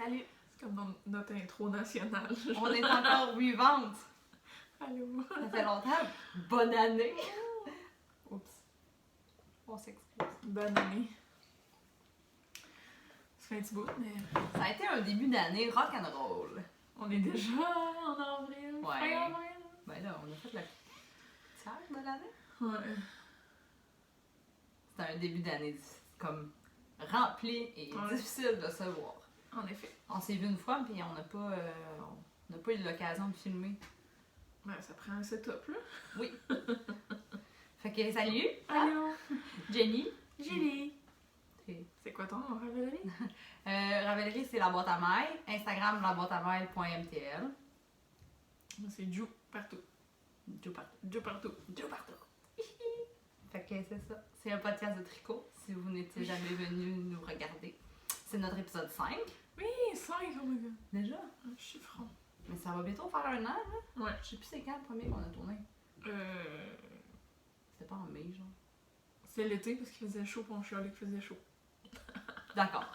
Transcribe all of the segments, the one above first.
Salut! C'est comme dans notre intro nationale. On est encore vivante! Allô? Ça fait longtemps. Bonne année! Oups. On s'excuse. Bonne année. Ça fait un petit bout, mais Ça a été un début d'année rock'n'roll. on est déjà en avril. Ouais. Fin avril. Ben là, on a fait le tiers de l'année. Ouais. C'était un début d'année comme rempli et Ouais. difficile de se voir. En effet. On s'est vu une fois, puis on n'a pas eu l'occasion de filmer. Ouais, ça prend un setup, là. Oui. Fait que salut! Allô? Jenny! Julie. C'est- C'est quoi ton nom, Ravelry? Ravelry, c'est la boîte à mail. Instagram, laboîteamail.mtl. Moi, c'est Jou partout. Joe partout. Jou partout. Joe partout. Fait que c'est ça. C'est un podcast de tricot, si vous n'étiez jamais venu nous regarder. C'est notre épisode 5. Oui, 5, oh my god. Déjà? Je suis franc. Mais ça va bientôt faire un an, là. Ouais. Je sais plus c'est quand le premier qu'on a tourné. C'était pas en mai, genre. C'est l'été parce qu'il faisait chaud, puis on chialait qu'il faisait chaud. D'accord.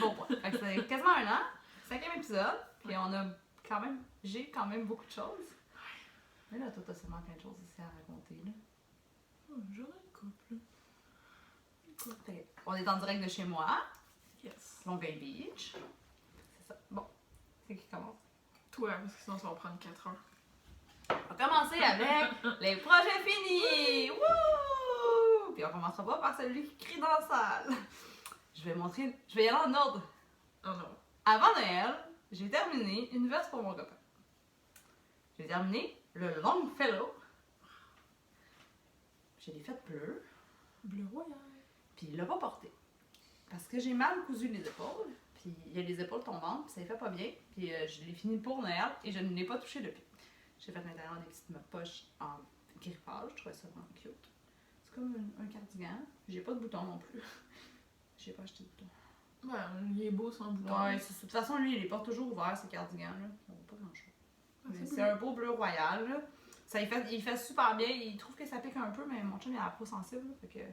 Bon point. Fait que c'est quasiment un an. 5e épisode. Puis on a quand même... J'ai quand même beaucoup de choses. Mais là, toi, t'as sûrement plein de choses aussi à raconter, là. J'en ai une couple, là. Fait que on est en direct de chez moi. Yes. Longueuil Beach. C'est ça. Bon. C'est qui commence? Toi, parce que sinon ça va prendre 4 heures. On va commencer avec les projets finis! Wouh! Puis on commencera pas par celui qui crie dans la salle. Je vais y aller en ordre. Oh non. Avant Noël, j'ai terminé une veste pour mon copain. J'ai terminé le Longfellow. Je l'ai fait bleu, Bleu royal. puis il l'a pas porté. Parce que j'ai mal cousu les épaules, puis il y a les épaules tombantes, puis ça ne fait pas bien. Puis je l'ai fini pour Noël et je ne l'ai pas touché depuis. J'ai fait à l'intérieur des petites poches en griffage, je trouvais ça vraiment cute. C'est comme un cardigan. J'ai pas de bouton non plus. J'ai pas acheté de bouton. Ouais, il est beau sans bouton. Ouais, c'est ça. De toute façon, lui, il les porte toujours ouverts, ces cardigans-là. On voit pas grand-chose. Ah, Mais c'est c'est un beau bleu royal, là. Ça, il fait super bien. Il trouve que ça pique un peu, mais mon chum, il a la peau sensible, là. Fait que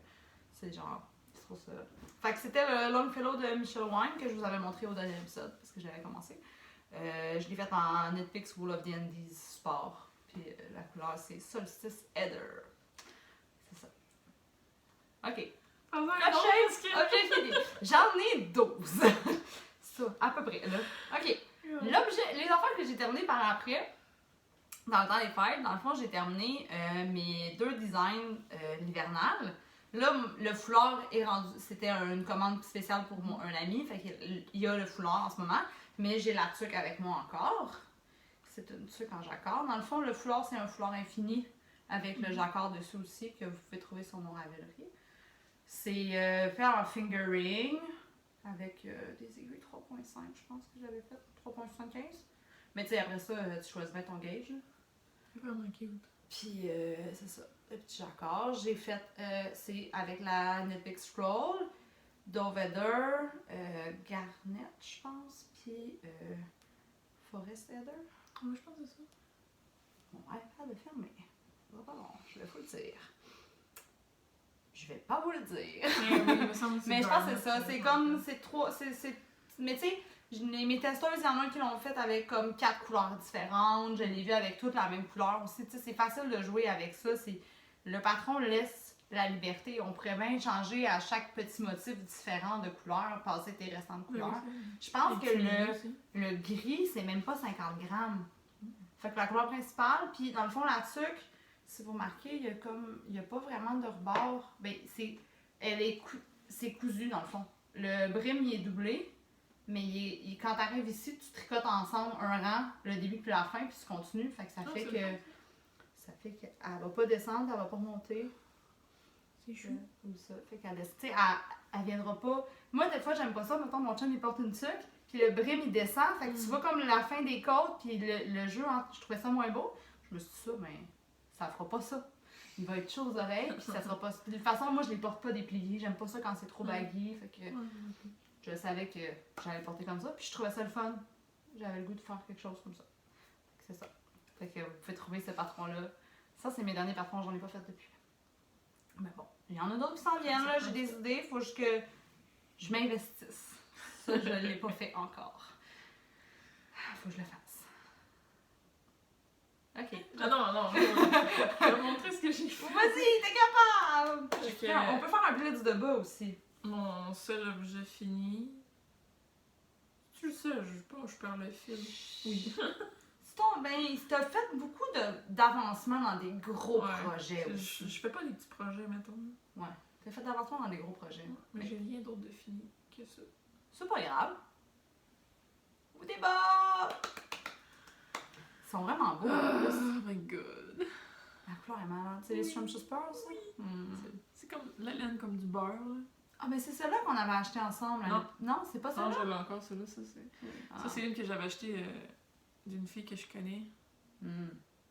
c'est genre... Je trouve ça... Fait que c'était le Longfellow de Michel Wine que je vous avais montré au dernier épisode, parce que j'avais commencé. Je l'ai fait en Knitpicks Wool of the Andes Sport. Puis la couleur, c'est Solstice Heather. C'est ça. OK. Objet fini. J'en ai 12. Ça, à peu près, là. OK. L'objet, les affaires que j'ai terminées par après, dans le temps des fêtes, dans le fond, j'ai terminé mes 2 designs l'hivernal. Là, le foulard est rendu, c'était une commande spéciale pour un ami, fait qu'il y a le foulard en ce moment, mais j'ai la tuque avec moi encore. C'est une tuque en jacquard. Dans le fond, le foulard, c'est un foulard infini avec le jacquard dessus aussi que vous pouvez trouver sur mon Ravelry. C'est fait en fingering avec des aiguilles 3.5, je pense que j'avais fait, 3.75. Mais tu sais, après ça, tu choisis bien ton gauge. Là. C'est vraiment cute. Puis c'est ça, le petit jacquard. J'ai fait, c'est avec la Knitpicks Scroll, Dovedder, Garnet, je pense, puis Forest Heather. Moi, je pense que c'est ça. Mon iPad est fermé. Pardon, je vais vous le dire. Je vais pas vous le dire. Mais je pense que c'est ça. C'est comme, c'est trop, mais tu sais, mes testeuses, il y en a qui l'ont fait avec comme 4 couleurs différentes. Je l'ai vu avec toutes la même couleur aussi. Tu sais, c'est facile de jouer avec ça. Le patron laisse la liberté. On pourrait bien changer à chaque petit motif différent de couleur, passer tes restantes couleurs. Je pense que le gris, c'est même pas 50 grammes. Fait que la couleur principale, puis dans le fond, la tuque, si vous remarquez, il y a pas vraiment de rebord. Ben, c'est cousu dans le fond. Le brim, il est doublé, mais quand tu arrives ici, tu tricotes ensemble un rang, le début puis la fin, puis tu continues. Fait que ça fait qu'elle va pas descendre, elle va pas monter. C'est chou. Comme ça. Fait qu'elle elle viendra pas. Moi, des fois, j'aime pas ça. Mettons, mon chum, il porte une tuque, puis le brim, il descend. Fait que tu vois comme la fin des côtes, puis le jeu, je trouvais ça moins beau. Je me suis dit ça, mais ça fera pas ça. Il va être chaud aux oreilles, puis ça sera pas. De toute façon, moi, je les porte pas dépliés. J'aime pas ça quand c'est trop baggy. Fait que je savais que j'allais le porter comme ça, puis je trouvais ça le fun. J'avais le goût de faire quelque chose comme ça. C'est ça. Fait que vous pouvez trouver ce patron-là. Ça, c'est mes derniers patrons, j'en ai pas fait depuis. Mais bon, il y en a d'autres qui s'en viennent, là. J'ai des idées, faut juste que je m'investisse. Ça, je l'ai pas fait encore. Faut que je le fasse. Ok. Ah non. Je vais vous montrer ce que j'ai fait. Vas-y, t'es capable! Ok. On peut faire un blitz de bas aussi. Mon seul objet fini. Tu le sais, je perds le fil. Oui. T'as fait beaucoup d'avancement dans des gros projets aussi. Je fais pas des petits projets, mettons. Ouais. T'as fait d'avancement dans des gros projets. Mais j'ai rien d'autre de fini que ça. C'est pas grave. Ou des bas! Ils sont vraiment beaux. Oh my god. La couleur est malade. C'est les Scrumptious Pearls, ça? C'est comme la laine comme du beurre, là. Ah, mais c'est celle-là qu'on avait acheté ensemble. Non, c'est pas Non, celle-là? j'avais encore celle-là, ça c'est. Ça, c'est une que j'avais achetée d'une fille que je connais.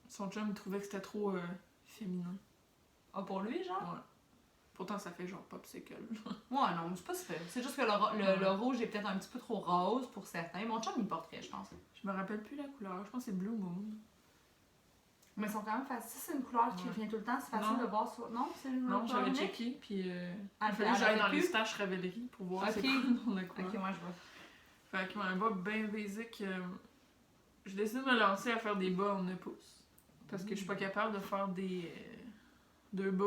Son chum, il trouvait que c'était trop féminin. Ah, pour lui, genre? Ouais. Pourtant, ça fait genre popsicle. Ouais, non, c'est pas super. C'est juste que le rouge est peut-être un petit peu trop rose pour certains. Mon chum, il porterait, je pense. Je me rappelle plus la couleur. Je pense que c'est Blue Moon. Mais ils sont quand même faciles. C'est une couleur qui revient tout le temps. C'est facile de voir sur. Non, c'est une Non, couleur j'avais unique? checké, puis Elle fallait que j'aille dans fait les plus? stages Ravelry pour voir Ok. c'est quoi dans la couleur. Ok, moi je vois. Fait que un bas bien basic, j'ai décidé de me lancer à faire des bas en 9 pouces. Parce que je suis pas capable de faire des deux bas.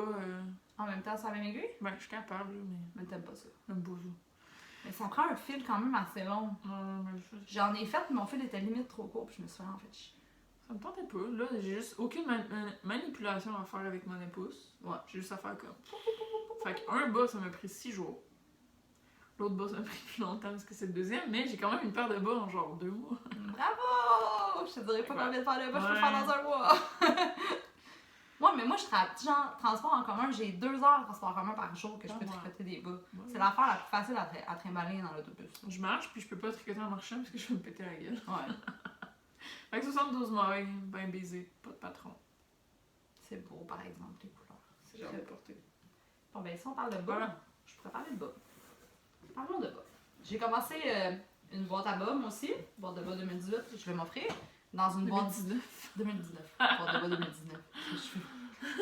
En même temps, ça avait aiguille? Ben, je suis capable, là, mais Mais t'aimes pas ça. j'aime pas ça. Mais ça prend un fil quand même assez long. Non, mais J'en ai fait, mais mon fil était limite trop court, puis je me suis en fait chier. ça me tentait pas. Là, j'ai juste aucune manipulation à faire avec mon épouse. Ouais. J'ai juste à faire comme. Fait qu'un bas, ça m'a pris 6 jours. L'autre bas, ça m'a pris plus longtemps parce que c'est le deuxième, mais j'ai quand même une paire de bas en genre 2 mois. Bravo! Je te dirais pas Ouais. combien de paires de bas je peux Ouais. faire dans un mois. Moi, mais moi, je travaille, genre, transport en commun, j'ai 2 heures de transport en commun par jour que je peux Ouais. tricoter des bas. Ouais. C'est l'affaire la plus facile à trimballer dans l'autobus. Je marche, puis je peux pas tricoter en marchant parce que je vais me péter la gueule. Ouais. Fait que 72 mailles, ben baisé, pas de patron. C'est beau, par exemple, les couleurs. C'est genre de porter. Bon, ben, si on parle de bas, Voilà. je pourrais parler de bas. Parlons de bas. J'ai commencé une boîte à bas, moi aussi. Boîte de bas 2018, je vais m'offrir. Dans une boîte. 2019. Boîte de bas 2019. Je suis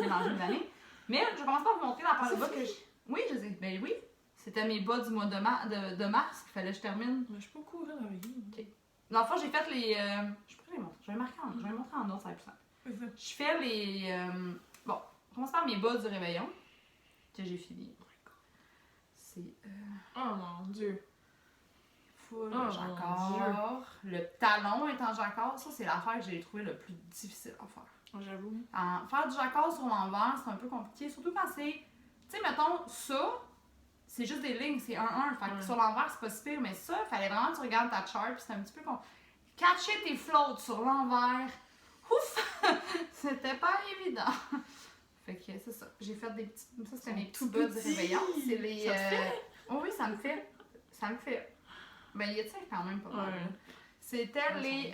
mélangée les années. Mais je commence par vous montrer la paire de bas que je. Oui, je sais. Ben oui. C'était mes bas du mois de mars qu'il fallait que je termine. Mais je suis pas au courant de rien. Ok. Dans le fond, j'ai fait les. Je pourrais les montrer. Je vais les montrer en notes, ça va être plus simple. Je fais les. Bon, on commence par mes bas du réveillon. Que j'ai fini. C'est. Oh mon dieu. Full Oh, jacquard. Le talon est en jacquard. Ça, c'est l'affaire que j'ai trouvé le plus difficile à faire. J'avoue. Faire du jacquard sur l'envers, c'est un peu compliqué. Surtout quand c'est. Tu sais, mettons, ça, c'est juste des lignes, c'est 1-1. Fait que sur l'envers, c'est pas si pire. Mais ça, il fallait vraiment que tu regardes ta chart. Puis c'est un petit peu comme. Catcher tes floats sur l'envers. Ouf! C'était pas évident. Fait que c'est ça. J'ai fait des petits. Ça, c'était mes petits bas du réveillon. C'est les. Ça te fait? Oh oui, ça me fait. Ça me fait. Ben, il y a quand même pas mal. Ouais. C'était les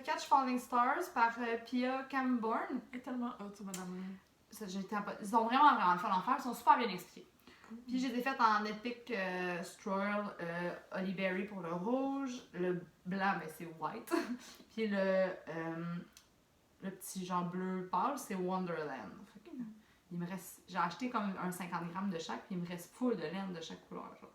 Catch Falling Stars par Pia Camborn. Elle est tellement hot, ce madame-là. Ils ont vraiment le fun à faire. Ils sont super bien expliqués. Puis, je les ai faites en Epic Stroll, Holly Berry pour le rouge. Le blanc, ben, c'est white. Puis, le petit genre bleu pâle, c'est Wonderland. Fait que, il me reste, j'ai acheté comme un 50 grammes de chaque, puis il me reste full de laine de chaque couleur. Genre.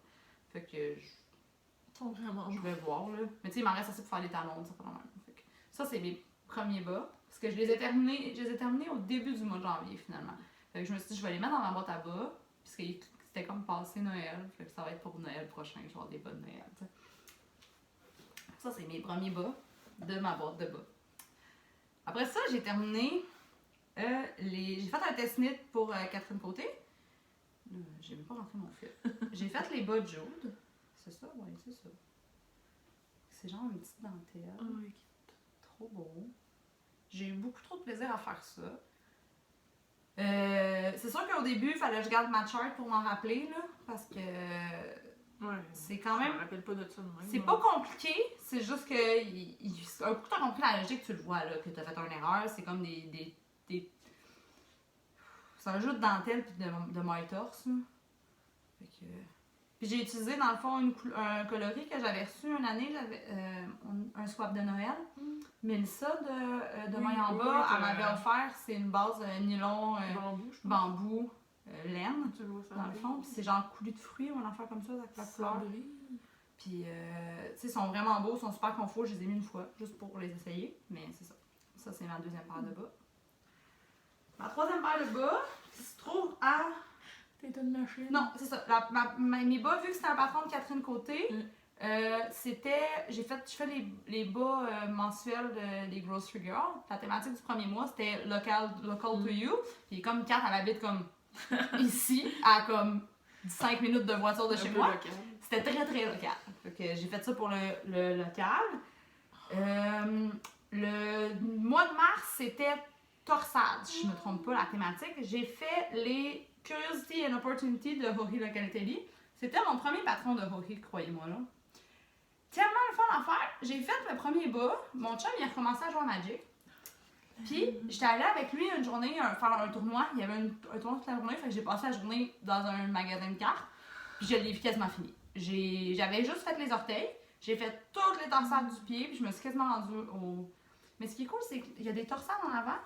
Fait que Ils sont vraiment je beaux. vais voir là. Mais tu sais, il m'en reste assez pour faire les talons, ça pas normal. Fait que ça, c'est mes premiers bas. Parce que je les ai terminés au début du mois de janvier finalement. Fait que je me suis dit, je vais les mettre dans ma boîte à bas. Puisque c'était comme passé Noël. Fait que ça va être pour Noël prochain, genre des bas de Noël. T'sais. Ça, c'est mes premiers bas de ma boîte de bas. Après ça, j'ai terminé j'ai fait un test knit pour Catherine Côté. J'ai même pas rentré mon fil. J'ai fait les bas de Jude. C'est ça? Oui, c'est ça. C'est genre une petite dentelle. Oh, oui. Trop beau. J'ai eu beaucoup trop de plaisir à faire ça. C'est sûr qu'au début, il fallait que je garde ma chart pour m'en rappeler, là, parce que Ouais. c'est quand même. Je me rappelle pas de ça de même. C'est pas compliqué, c'est juste que un coup que t'as compris la logique, tu le vois, là, que t'as fait une erreur. C'est comme des c'est un jeu de dentelle puis de maille torse. Là. Fait que... Puis j'ai utilisé dans le fond un coloris que j'avais reçu une année, j'avais un swap de Noël. Mélissa de Oui, maille en oui, bas, oui, elle m'avait offert, c'est une base nylon Bambou, je pense. bambou laine Tu vois ça. dans le fond. Puis c'est genre coulis de fruits ou un affaire comme ça avec la couleur. Cendré. Puis, tu sais, ils sont vraiment beaux, ils sont super confort. Je les ai mis une fois, juste pour les essayer. Mais c'est ça. Ça, c'est ma deuxième paire de bas. Ma troisième paire de bas, qui se trouve à... T'es une machine. Non, c'est ça. Mes bas, vu que c'était un patron de Catherine Côté, c'était... Je fais les bas mensuels des Grocery Girl. La thématique du premier mois, c'était local to you. Puis comme Kat, elle habite comme ici, à comme 5 minutes de voiture de chez moi. Local. C'était très très local. Donc j'ai fait ça pour le local. Le mois de mars, c'était torsade, si je me trompe pas, la thématique. J'ai fait les Curiosity and Opportunity de Rory Locatelli. C'était mon premier patron de Rory, croyez-moi là. Tellement le fun à faire. J'ai fait le premier bas. Mon chum, il a recommencé à jouer à Magic. Puis, j'étais allée avec lui une journée faire un tournoi. Il y avait un tournoi toute la journée, fait que j'ai passé la journée dans un magasin de cartes. Puis, je l'ai quasiment fini. J'avais juste fait les orteils. J'ai fait toutes les torsades du pied, puis je me suis quasiment rendue au... Mais ce qui est cool, c'est qu'il y a des torsades en avant.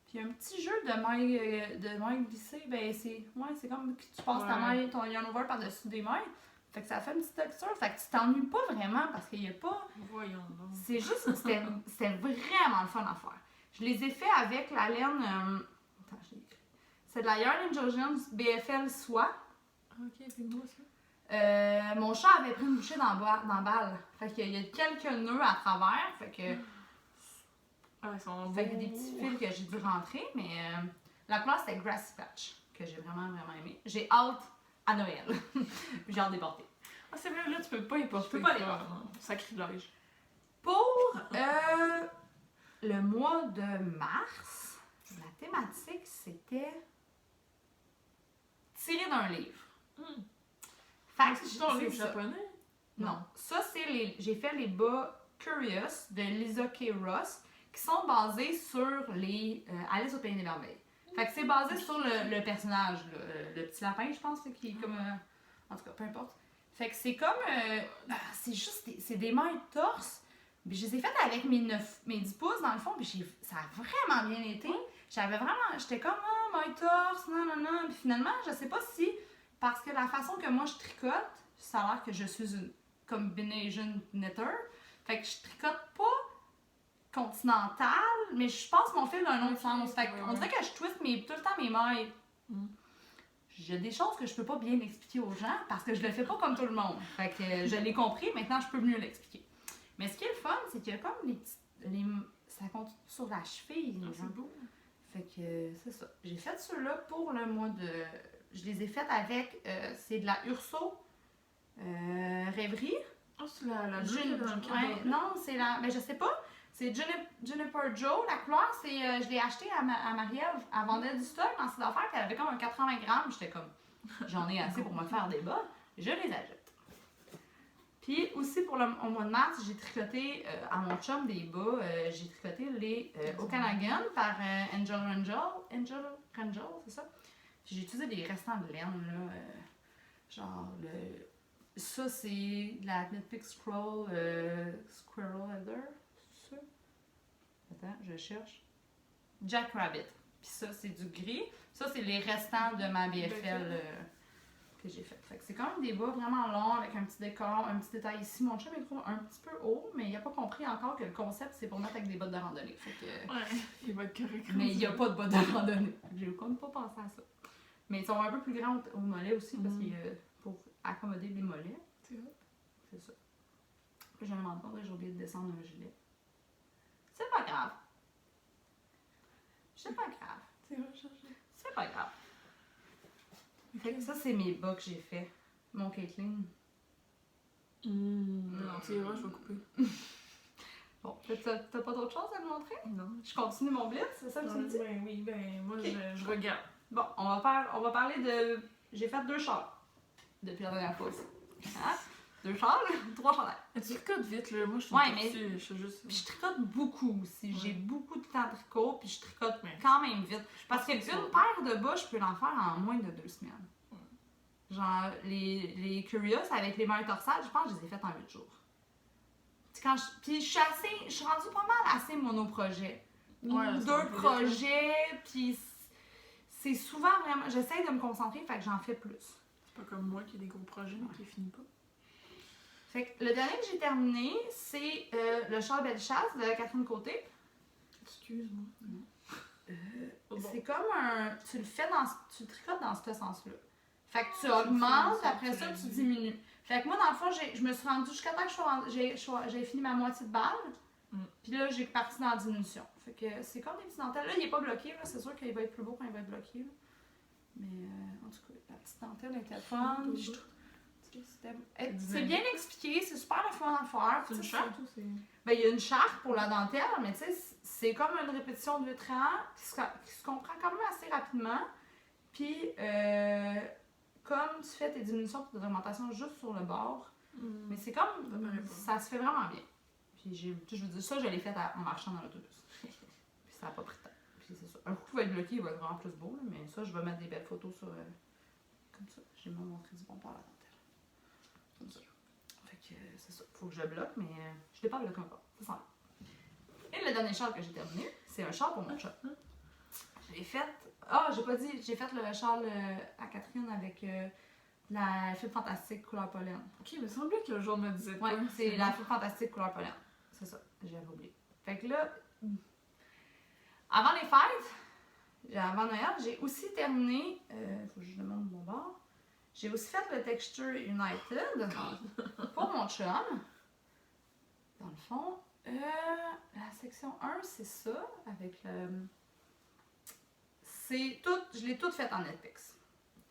Puis, un petit jeu de mailles glissées. Ben, c'est comme que tu passes ta maille, il y a un over par-dessus des mailles. Fait que ça fait une petite texture. Fait que tu t'ennuies pas vraiment parce qu'il y a pas... Voyons donc. C'est juste... C'était vraiment le fun à faire. Je les ai fait avec la laine... Attends, je l'ai écrit. C'est de la Yarn Jones BFL Soie. Ok, puis moi ça. Mon chat avait pris une bouchée dans la balle. Fait qu'il y a quelques nœuds à travers. Fait que... Ils sont Fait qu'il y a des petits fils que j'ai dû rentrer. Mais la couleur, c'était Grassy Patch. Que j'ai vraiment, vraiment aimé. J'ai hâte à Noël. J'ai hâte de les porter. Ah, c'est vrai, là, tu peux pas y porter. Je peux pas les porter. Sacrilège. Pour le mois de mars, la thématique, c'était tiré d'un livre. Fait que C'est ton livre ça. japonais? Non. Ça, c'est j'ai fait les bas Curious de Lisa K. Ross qui sont basés sur les Alice au Pays des Merveilles. Fait que c'est basé sur le personnage, le petit lapin, je pense, qui est comme... en tout cas, peu importe. Fait que c'est comme... c'est juste... C'est des mailles torse. Puis je les ai faites avec mes 10 pouces, dans le fond, puis ça a vraiment bien été. J'étais comme, mailles torse, non. Puis finalement, je sais pas si... Parce que la façon que moi je tricote, ça a l'air que je suis une combination knitter. Fait que je tricote pas continentale, mais je passe mon fil d'un autre sens. Fait qu'on dirait que je twiste tout le temps mes mailles. J'ai des choses que je peux pas bien expliquer aux gens parce que je le fais pas comme tout le monde. Fait que je l'ai compris, maintenant je peux mieux l'expliquer. Mais ce qui est le fun, c'est qu'il y a comme ça compte sur la cheville. C'est beau. Fait que c'est ça. J'ai fait ceux-là pour le mois de... Je les ai faites avec... c'est de la Urso Rêverie. Ah, c'est la June dans le cadre. Non, c'est la... Mais je sais pas. C'est Juniper Joe. La couleur, c'est... je l'ai acheté à Marie-Ève. Elle vendait du stock dans ses affaires. Puis elle avait comme un 80 grammes. J'étais comme... J'en ai assez pour me faire des bas. Je les achète. Puis aussi pour au mois de mars, j'ai tricoté à mon chum des bas. J'ai tricoté les Okanagan par Angel Rangel, c'est ça? Puis j'ai utilisé des restants de laine, là. Genre, ça c'est de la Knitpick Scroll Squirrel Leather, c'est ça? Attends, je cherche. Jack Rabbit. Puis ça, c'est du gris. Ça, c'est les restants de ma BFL que j'ai fait. Fait que c'est quand même des bas vraiment longs avec un petit décor, un petit détail ici. Mon chum est trouve un petit peu haut, mais il a pas compris encore que le concept, c'est pour mettre avec des bottes de randonnée. Fait que... Ouais, il va être correct. Mais il n'y a pas de bottes de randonnée. J'ai comme pas pensé à ça. Mais ils sont un peu plus grands au mollet aussi, parce que pour accommoder les mollets. C'est vrai. C'est ça. Puis je me demande pas, j'ai oublié de descendre un gilet. C'est pas grave. C'est pas grave. C'est recherché. C'est pas grave. Fait que ça, c'est mes bas que j'ai fait. Mon Caitlyn. Non, tu iras, je vais couper. Bon, t'as pas d'autre chose à me montrer? Non. Je continue mon blitz, c'est ça que tu me dis? Ben oui, ben moi Ok. je regarde. Bon, on va parler de... J'ai fait 2 chars depuis la dernière fois aussi. Hein? 2 chars, 3 chandails. Tu tricotes vite, là. Moi, je suis Ouais, je suis juste... Puis je tricote beaucoup aussi. J'ai beaucoup de temps de tricot, puis je tricote Ouais. quand même vite. Parce qu'une c'est paire de bas, je peux l'en faire en moins de 2 semaines. Genre, les Curious avec les mailles torsades, je pense que je les ai faites en 8 jours. Puis je suis rendue pas mal assez monoprojet. Ouais, 2 projets, puis c'est souvent vraiment... J'essaie de me concentrer, fait que j'en fais plus. C'est pas comme moi qui ai des gros projets, mais qui finit pas. Fait que le dernier que j'ai terminé, c'est le châle Bellechasse de Catherine Côté. Excuse-moi. C'est comme un... Tu le tricotes dans ce sens-là. Fait que tu c'est augmentes, ça, après tu ça, l'as tu dit. diminues. Fait que moi, dans le fond, je me suis rendue jusqu'à temps que j'ai fini ma moitié de balle. Puis là, j'ai parti dans la diminution. Fait que c'est comme des petits dentelles. Là, il n'est pas bloqué. Là. C'est sûr qu'il va être plus beau quand il va être bloqué. Là. Mais en tout cas, la petite dentelle était fun. C'est bien expliqué. C'est super le fun à faire. C'est une charte ou c'est. Ben, il y a une charte pour la dentelle, mais tu sais, c'est comme une répétition de 8 ans qui se comprend quand même assez rapidement. Puis, comme tu fais tes diminutions et tes augmentations juste sur le bord, mais c'est comme. Ça se fait vraiment bien. Puis, je veux dire, ça, je l'ai fait en marchant dans l'autobus. Puis, ça n'a pas pris de temps. Puis, c'est ça. Un coup, il va être bloqué, il va être vraiment plus beau, là, mais ça, je vais mettre des belles photos sur. Comme ça. J'ai même montré du bon par la dentelle. Comme ça. Fait que c'est ça. Faut que je bloque, mais je l'ai pas bloqué encore. Ça sent bien. Et le dernier châle que j'ai terminé, c'est un châle pour mon chat. J'ai fait. Ah, j'ai pas dit. J'ai fait le châle à Catherine avec la fibre fantastique couleur pollen. Ok, il me semblait que le jour me disait Ouais, pas. c'est la fibre fantastique couleur pollen. C'est ça. J'avais oublié. Fait que là, avant les fêtes, avant Noël, j'ai aussi terminé. Faut que je demande mon bord. J'ai aussi fait le Texture United pour mon chum. Dans le fond, la section 1, c'est ça, avec le... C'est tout, je l'ai tout fait en Netflix.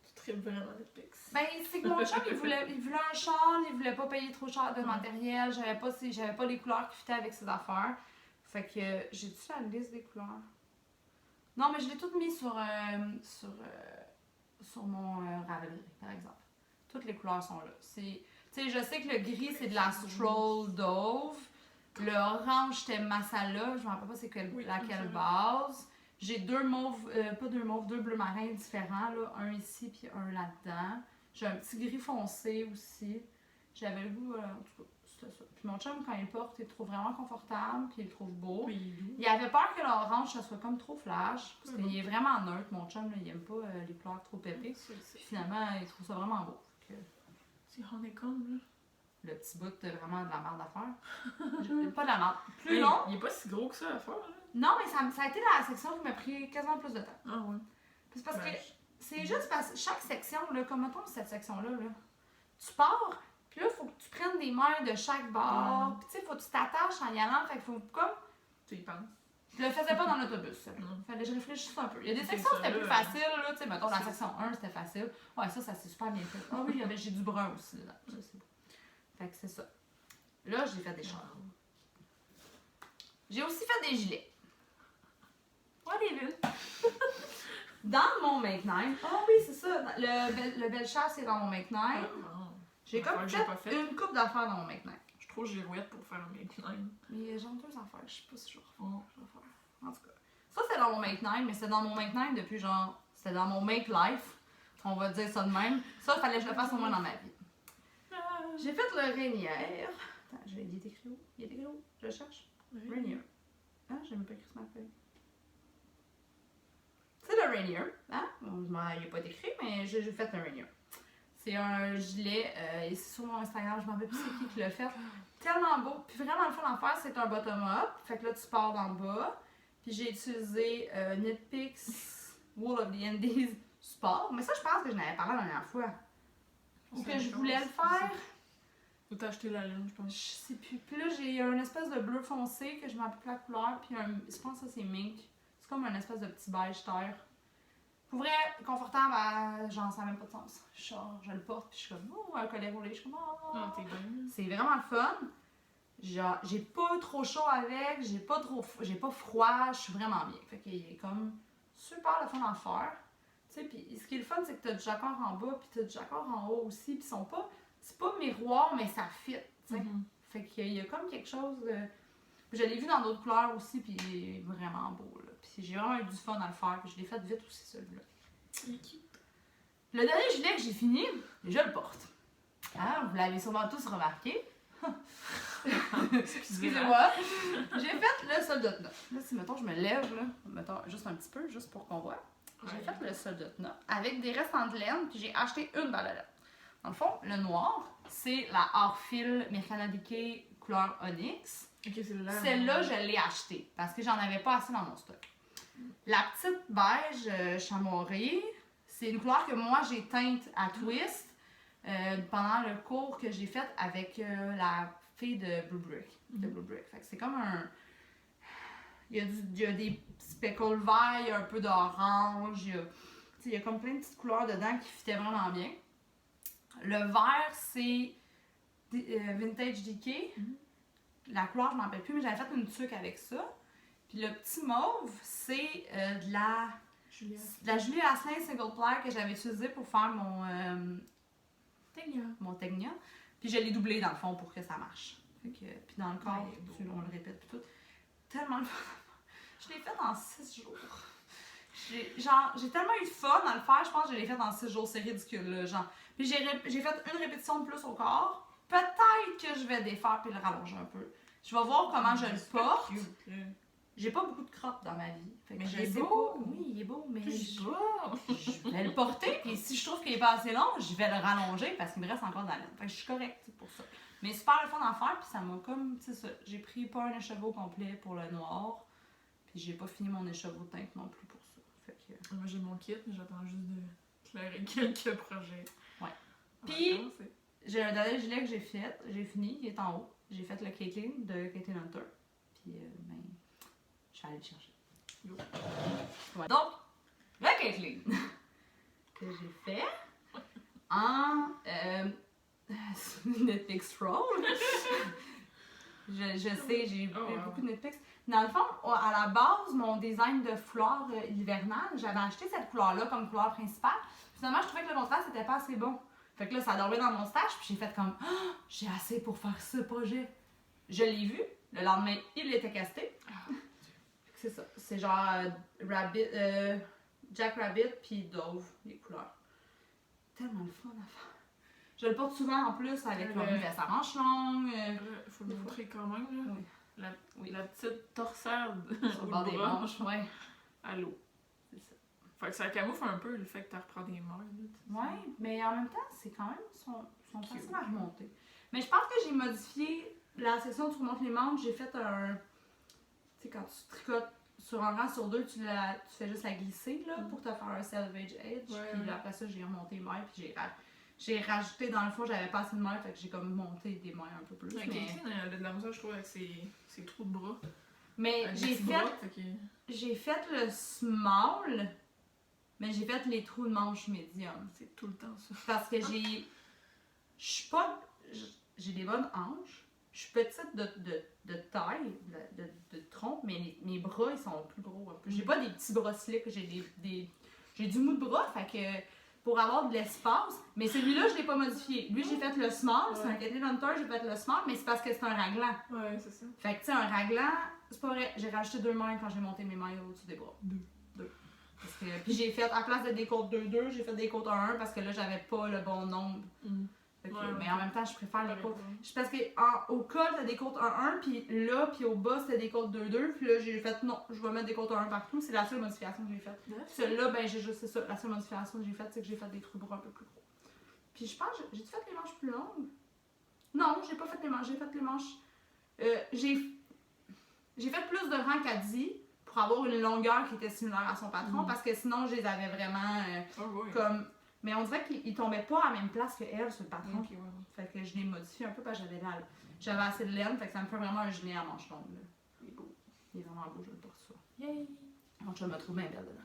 Tu tripes vraiment Netflix. Ben, c'est que mon chum, il voulait un châle, il voulait pas payer trop cher de matériel, j'avais pas les couleurs qui fitaient avec ses affaires. Fait que, j'ai-tu la liste des couleurs? Non, mais je l'ai tout mis sur mon Ravelry, par exemple. Toutes les couleurs sont là. Tu sais, je sais que le gris, c'est de la Stroll Dove. Le orange, c'était Masala. Je me rappelle pas c'est laquelle base. J'ai deux bleus marins différents. Là. Un ici, puis un là-dedans. J'ai un petit gris foncé aussi. J'avais le goût, en tout cas, c'était ça. Puis mon chum, quand il le porte, il le trouve vraiment confortable, puis il le trouve beau. Oui. Il avait peur que l'orange, ça soit comme trop flash, parce qu'il est vraiment neutre, mon chum, là, il aime pas les couleurs trop pépées. Finalement, il trouve ça vraiment beau. C'est honeycomb, là. Le petit bout de vraiment de la merde à faire. Pas de la merde. Plus long. Il est pas si gros que ça à faire, là. Non, mais ça a été la section qui m'a pris quasiment plus de temps. Ah ouais. C'est parce que c'est juste parce que chaque section, là, comme mettons cette section-là, là, tu pars, puis là, il faut que tu prennes des mains de chaque bord, puis tu sais, faut que tu t'attaches en y allant, fait qu'il faut comme... Tu y penses. Je le faisais pas dans l'autobus, ça. Fallait que je réfléchisse un peu. Il y a des sections où c'était plus facile, là, tu sais, mettons la section 1, c'était facile. Ouais, ça s'est super bien fait. Ah oui, j'ai du brun aussi, là. Ça, c'est beau. Fait que c'est ça. Là, j'ai fait des chars. J'ai aussi fait des gilets. Ouais, des villes. Dans mon Make 9. Ah oui, c'est ça. Le Bellechasse, c'est dans mon Make 9. J'ai comme fait une coupe d'affaires dans mon Make 9. Je suis trop girouette pour faire un Make 9. Mais j'ai deux affaires. Je sais pas si je vais refaire. En tout cas. Ça, c'est dans mon Make 9, mais c'est dans mon Make 9 depuis genre... C'était dans mon Make Life. On va dire ça de même. Ça, il fallait que je le fasse au moins dans ma vie. J'ai fait le Rainière. Attends, il est écrit où? Il est écrit où? Je le cherche. Rainier. Ah, j'ai même pas écrit sur ma feuille. C'est le Rainier. Hein? Bon, il n'a pas écrit, mais j'ai fait le Rainier. C'est un gilet. Et c'est sur mon Instagram, je m'en rappelle plus c'est qui l'a fait. Tellement beau. Puis vraiment le fun d'en faire, c'est un bottom-up. Fait que là, tu pars d'en bas. Puis j'ai utilisé Knitpicks Wool of the Indies Sport. Mais ça, je pense que je n'avais parlé la dernière fois. Ou que je voulais le faire. Ou t'as acheté la laine, je pense. Je sais plus. Puis là, j'ai un espèce de bleu foncé que je m'en rappelle plus la couleur. Puis je pense que ça, c'est mink. C'est comme un espèce de petit beige terre. Pour vrai, confortable, genre, ça n'a même pas de sens. Je le porte, puis je suis comme, oh, un collet roulé. Je suis comme, oh. Non, t'es bien. C'est vraiment le fun. Genre, j'ai pas trop chaud avec, j'ai pas froid, je suis vraiment bien. Fait qu'il est comme super le fun à faire. Tu sais, puis ce qui est le fun, c'est que t'as du jacquard en bas, puis t'as du jacquard en haut aussi, puis ils sont pas, c'est pas miroir, mais ça fit, tu sais. Fait qu'il y a comme quelque chose de... Je l'ai vu dans d'autres couleurs aussi, puis il est vraiment beau, là. Puis j'ai vraiment eu du fun à le faire, puis je l'ai fait vite aussi, celui-là. Le dernier gilet que j'ai fini, je le porte. Ah, vous l'avez sûrement tous remarqué. Excusez-moi. J'ai fait le soldat de notes. Là, si mettons je me lève, là, mettons juste un petit peu, juste pour qu'on voit. J'ai fait le soldat de notes avec des restants de laine, puis j'ai acheté une balle à laine. Dans le fond, le noir, c'est la Artfil Mercana Decay couleur Onyx. Ok, c'est là. Celle-là, je l'ai achetée parce que j'en avais pas assez dans mon stock. La petite beige chamorée, c'est une couleur que moi j'ai teinte à twist pendant le cours que j'ai fait avec la fille de Blue Brick. Fait que c'est comme un. Il y a des speckles verts, il y a un peu d'orange, il y a comme plein de petites couleurs dedans qui fitaient vraiment bien. Le vert, c'est Vintage Decay. La couleur, je m'en rappelle plus, mais j'avais fait une tuque avec ça. Puis le petit mauve, c'est de la Julie Asselin Single Player que j'avais utilisée pour faire mon Tegnia. Puis je l'ai doublé dans le fond pour que ça marche. Fait que, puis dans le corps, on le répète puis tout. Tellement le fun. Je l'ai fait en 6 jours. J'ai tellement eu de fun à le faire, je pense que je l'ai fait en 6 jours, c'est ridicule là, genre. Puis j'ai fait une répétition de plus au corps. Peut-être que je vais défaire puis le rallonger un peu. Je vais voir comment je le porte. J'ai pas beaucoup de crottes dans ma vie. Fait que mais je il est sais beau. pas. Oui, il est beau, mais Je vais le porter. Puis si je trouve qu'il est pas assez long, je vais le rallonger parce qu'il me reste encore de la laine. Fait que je suis correcte pour ça. Mais super le fun à faire, puis ça m'a comme, tu sais ça, j'ai pris pas un écheveau complet pour le noir, puis j'ai pas fini mon écheveau de teinte non plus pour ça. Fait que... Moi j'ai mon kit, mais j'attends juste de clairer quelques projets. Ouais. Puis, j'ai un dernier gilet que j'ai fini, il est en haut. J'ai fait le Caitlyn de Caitlyn Hunter, puis ben, je vais aller le chercher. Ouais. Donc, le Caitlyn que j'ai fait en Netflix Roll. je sais, j'ai beaucoup de Netflix. Dans le fond, à la base, mon design de fleurs hivernales, j'avais acheté cette couleur-là comme couleur principale. Finalement, je trouvais que le contraste n'était pas assez bon. Fait que là, ça dormait dans mon stash, puis j'ai fait comme oh, j'ai assez pour faire ce projet. Je l'ai vu, le lendemain, il était casté. C'est ça. C'est genre Jack Rabbit puis Dove, les couleurs. Tellement le fun à faire. Je le porte souvent en plus avec une veste à manches longues. Faut le montrer quand même, là. Oui. La petite torsade sur le bord des manches, ouais. À l'eau. C'est ça. Fait que ça camoufle un peu le fait que tu reprends des mailles. Ouais, mais en même temps, c'est quand même son faciles à remonter. Mais je pense que j'ai modifié la section où tu remontes les manches. J'ai fait un. Tu sais, quand tu tricotes sur un rang sur deux, tu fais juste la glisser là, pour te faire un selvage edge. Ouais, puis après ça, j'ai remonté les mailles. Puis j'ai rajouté dans le fond, j'avais pas assez de mailles, fait que j'ai comme monté des mailles un peu plus. Mais Caitlyn, elle a de la mousse, je trouve, avec ses trous de bras. Mais j'ai fait le small, mais j'ai fait les trous de manche médium. C'est tout le temps ça. Parce que j'ai des bonnes hanches. Je suis petite de taille, de tronc, mais mes bras, ils sont plus gros un peu. J'ai pas des petits bras slick, j'ai du mou de bras, fait que pour avoir de l'espace, mais celui-là, je l'ai pas modifié. Lui, j'ai fait le small, c'est un Caitlyn Hunter, j'ai fait le small, mais c'est parce que c'est un raglan. Ouais, c'est ça. Fait que, tu sais, un raglan, c'est pas vrai, j'ai rajouté 2 mailles quand j'ai monté mes mailles au-dessus des bras. 2. Parce que, puis j'ai fait, à place de des côtes 2-2, j'ai fait des côtes 1-1 parce que là, j'avais pas le bon nombre. Fait que, mais en même temps, je préfère les côtes. Parce que au col, t'as des côtes 1-1, puis là, puis au bas, c'était des côtes 2-2. Puis là, j'ai fait non, je vais mettre des côtes 1-1 partout. C'est la seule modification que j'ai faite. Celle-là, ben, c'est ça. La seule modification que j'ai faite, c'est que j'ai fait des trous bras un peu plus gros. Puis je pense, j'ai fait les manches plus longues? Non, j'ai pas fait les manches. J'ai fait les manches. J'ai fait plus de rangs qu'à dit pour avoir une longueur qui était similaire à son patron, parce que sinon, je les avais vraiment comme. Mais on dirait qu'il tombait pas à la même place que elle sur le patron. Okay, ouais. Fait que je l'ai modifié un peu parce que j'avais assez de laine, fait que ça me fait vraiment un gilet à manches longues. Là. Il est beau. Il est vraiment beau, je le porte ça. Yay! Mon chum me trouve bien belle dedans.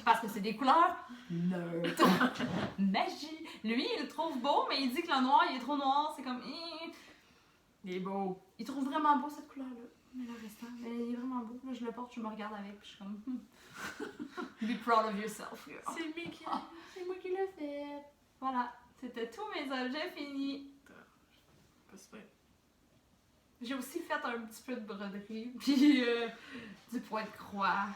Parce que c'est des couleurs neutres. Magie! Lui, il le trouve beau, mais il dit que le noir, il est trop noir. C'est comme. Il est beau. Il trouve vraiment beau cette couleur-là. Mais le restant, mais il est vraiment beau. Là, je le porte, je me regarde avec, puis je suis comme. Be proud of yourself. C'est moi qui l'ai fait. Voilà, c'était tous mes objets finis. J'ai aussi fait un petit peu de broderie, puis du point de croix,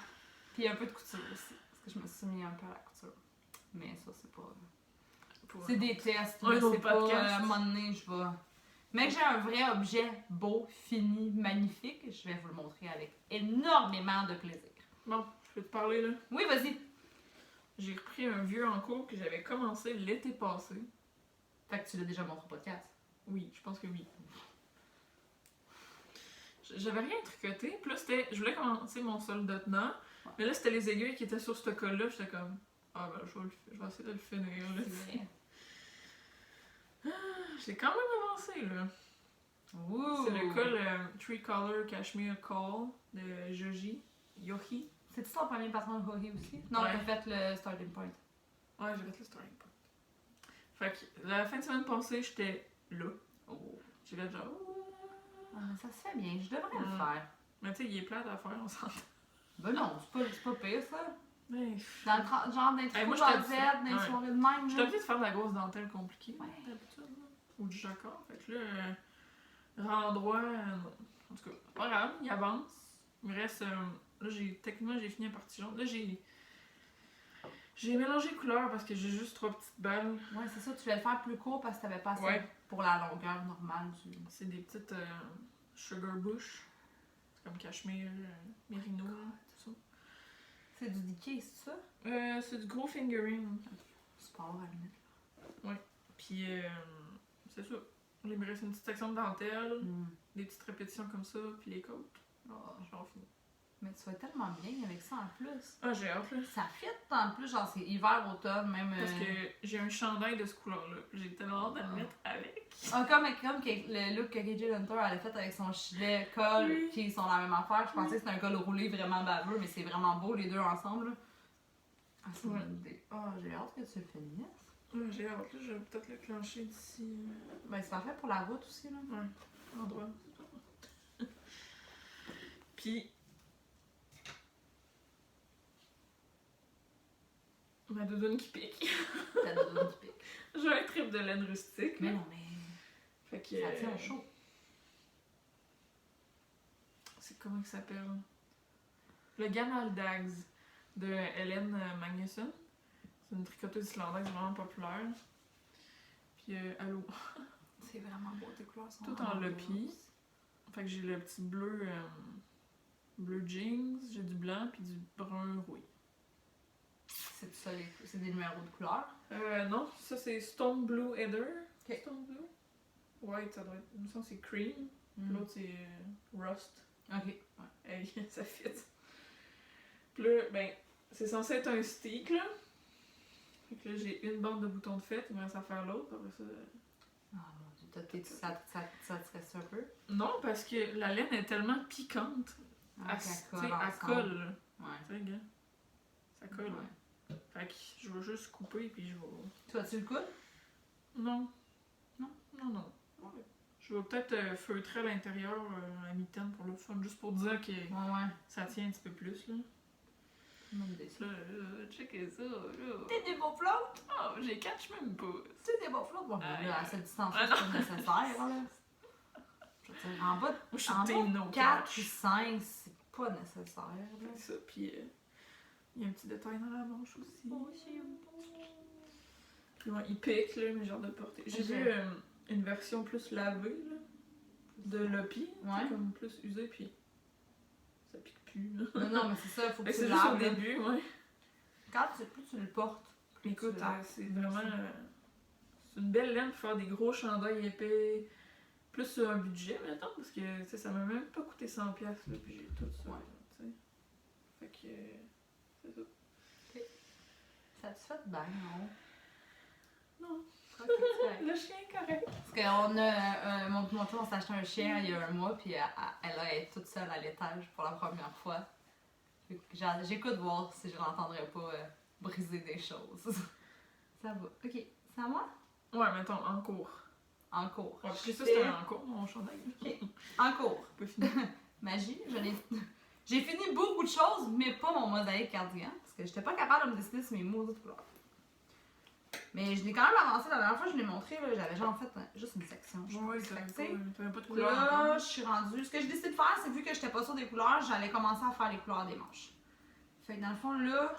puis un peu de couture aussi. Parce que je me suis mis un peu à la couture. Mais ça, c'est pas. C'est des tests, mais c'est pas. À un moment donné, je vais. Mais que j'ai un vrai objet beau, fini, magnifique, je vais vous le montrer avec énormément de plaisir. Bon, je peux te parler là? Oui, vas-y. J'ai repris un vieux en cours que j'avais commencé l'été passé. Fait que tu l'as déjà montré au podcast. Oui, je pense que oui. J'avais rien tricoté. Puis là, je voulais commencer mon soldat tenant. Ouais. Mais là, c'était les aiguilles qui étaient sur ce col-là. J'étais comme, ah ben, je vais essayer de le finir. Là. C'est vrai. J'ai quand même avancé, là. Ouh! C'est le col Three Color Cashmere Call de Yohi. C'est-tu ton premier patron de Hohi aussi? Non, Ouais. t'as fait le starting point. Ouais, j'ai fait le starting point. Fait que la fin de semaine passée, j'étais là. Oh. J'ai fait genre. Ah, mais ça se fait bien, je devrais le Mm. faire. Mais tu sais, il est plate à faire, on s'entend. Ben non, c'est pas pire ça. Mais. Dans le genre d'intro Moi, dans j'étais Z, habituée. dans les Ouais. soirées de même. J'étais obligée de faire de la grosse dentelle compliquée, Ouais. d'habitude, là. Ou du jacquard. Fait que là, rendroit, non. En tout cas, pas grave, il avance. Il me reste. Là, techniquement, j'ai fini la partie jaune. Là, j'ai mélangé les couleurs parce que j'ai juste 3 petites balles. Ouais, c'est ça, tu voulais le faire plus court parce que t'avais pas assez Ouais. pour la longueur normale du. C'est des petites sugar bush. C'est comme cachemire, mérino, tout ça. C'est du Dicky, c'est ça? C'est du gros fingering. Sport à la limite. Puis, c'est ça. Là, il me reste une petite section de dentelle, des petites répétitions comme ça, puis les côtes. Oh. J'en finis. Mais tu vas tellement bien avec ça en plus. Ah, j'ai hâte, là. Ça fit en plus, genre c'est hiver, automne, même. Parce que j'ai un chandail de ce couleur-là. J'ai tellement hâte de le mettre avec. Ah, comme le look que KJ Hunter elle a fait avec son gilet, col, Oui. qui sont la même affaire. Je pensais que c'était un col roulé vraiment baveux, mais c'est vraiment beau les deux ensemble. Là. Ah, c'est une Ouais. bonne idée. Ah, j'ai hâte que tu le finisses. J'ai hâte, là. Je vais peut-être le clencher d'ici. Ben, c'est parfait pour la route aussi, là. Ouais, endroit. Puis. Ma doudoune qui pique. T'as le dos qui pique. J'ai un trip de laine rustique. Mais là. non, mais. Fait que. Ça tient au chaud. C'est comment il s'appelle? Le Gamal Dags de Hélène Magnusson. C'est une tricoteuse islandaise vraiment populaire. Puis, allô. C'est vraiment beau, tes couleurs sont Tout en vraiment lopi. douces. Fait que j'ai le petit bleu jeans, j'ai du blanc puis du brun rouille. C'est ça, c'est des numéros de couleurs. Non, ça c'est Stone Blue Heather. Ok. Stone Blue? White, ça doit être. Il me semble que c'est Cream. Mm. L'autre c'est Rust. Ok. Ouais. Hey, ça fit. Puis là, ben, c'est censé être un stick là. Fait que là, j'ai une bande de boutons de fête, il me reste à faire l'autre. Après ça. Ah mon dieu, ça te stresse un peu? Non, parce que la laine est tellement piquante. Ah, Elle, qu'elle tu colle sais, elle ensemble. colle. Là. Ouais. Tu sais, gars. Ça colle. Ouais. Fait que je vais juste couper puis je vais. Tu vas-tu le coude? Non. Non? Non. Je vais peut-être feutrer à l'intérieur à mitaine pour le fun, juste pour dire que Ouais. ça tient un petit peu plus. Là. Bonne idée, ça. Là, checkez ça, là. T'es des beaux flottes? Oh, j'ai catch même pas. T'es des beaux flottes? Bon, ben Aïe, là, à aïe. cette distance-là, Ah, c'est pas nécessaire, là. Je veux dire, en bas Moi, je suis en team bas no de 4 ou catch. 5, c'est pas nécessaire, là. C'est ça, puis il y a un petit détail dans la manche aussi. Oh, c'est beau. Puis ouais, il pique, là, mais genre de portée. J'ai Ok. vu une version plus lavée, là, de Lopi, Ouais. comme plus usée, puis ça pique plus, là. Non, mais c'est ça, faut que Fait que tu c'est juste au laves. là. début, ouais. Plus tu le portes. plus Écoute, tu laves. c'est vraiment. C'est une belle laine pour faire des gros chandails épais. Plus sur un budget, mettons, parce que tu sais, ça m'a même pas coûté 100$, là, puis j'ai tout ça. Ouais. Tu sais. Fait que. C'est ça. Ça te fait bien, non? Non. Ok, c'est correct. Le chien est correct. Parce qu'on a. Mon chum, on s'est acheté un chien il y a un mois, puis elle est toute seule à l'étage pour la première fois. Fait que j'écoute voir si je l'entendrais pas briser des choses. Ça va. Ok, c'est à moi? Ouais, mettons, en cours. En cours. Ouais, parce que ça, c'était en cours, mon chandail. En cours. Pas fini. Magie, j'ai fini beaucoup de choses, mais pas mon mosaïque cardigan, parce que j'étais pas capable de me décider sur mes maudites couleurs. Mais je l'ai quand même avancé. La dernière fois que je l'ai montré, là, j'avais genre fait juste une section. je Ouais, pense. t'avais Fait que, tu sais, pas de couleur. là, encore. je suis rendue. Ce que j'ai décidé de faire, c'est vu que j'étais pas sûre des couleurs, j'allais commencer à faire les couleurs des manches. Fait que dans le fond, là,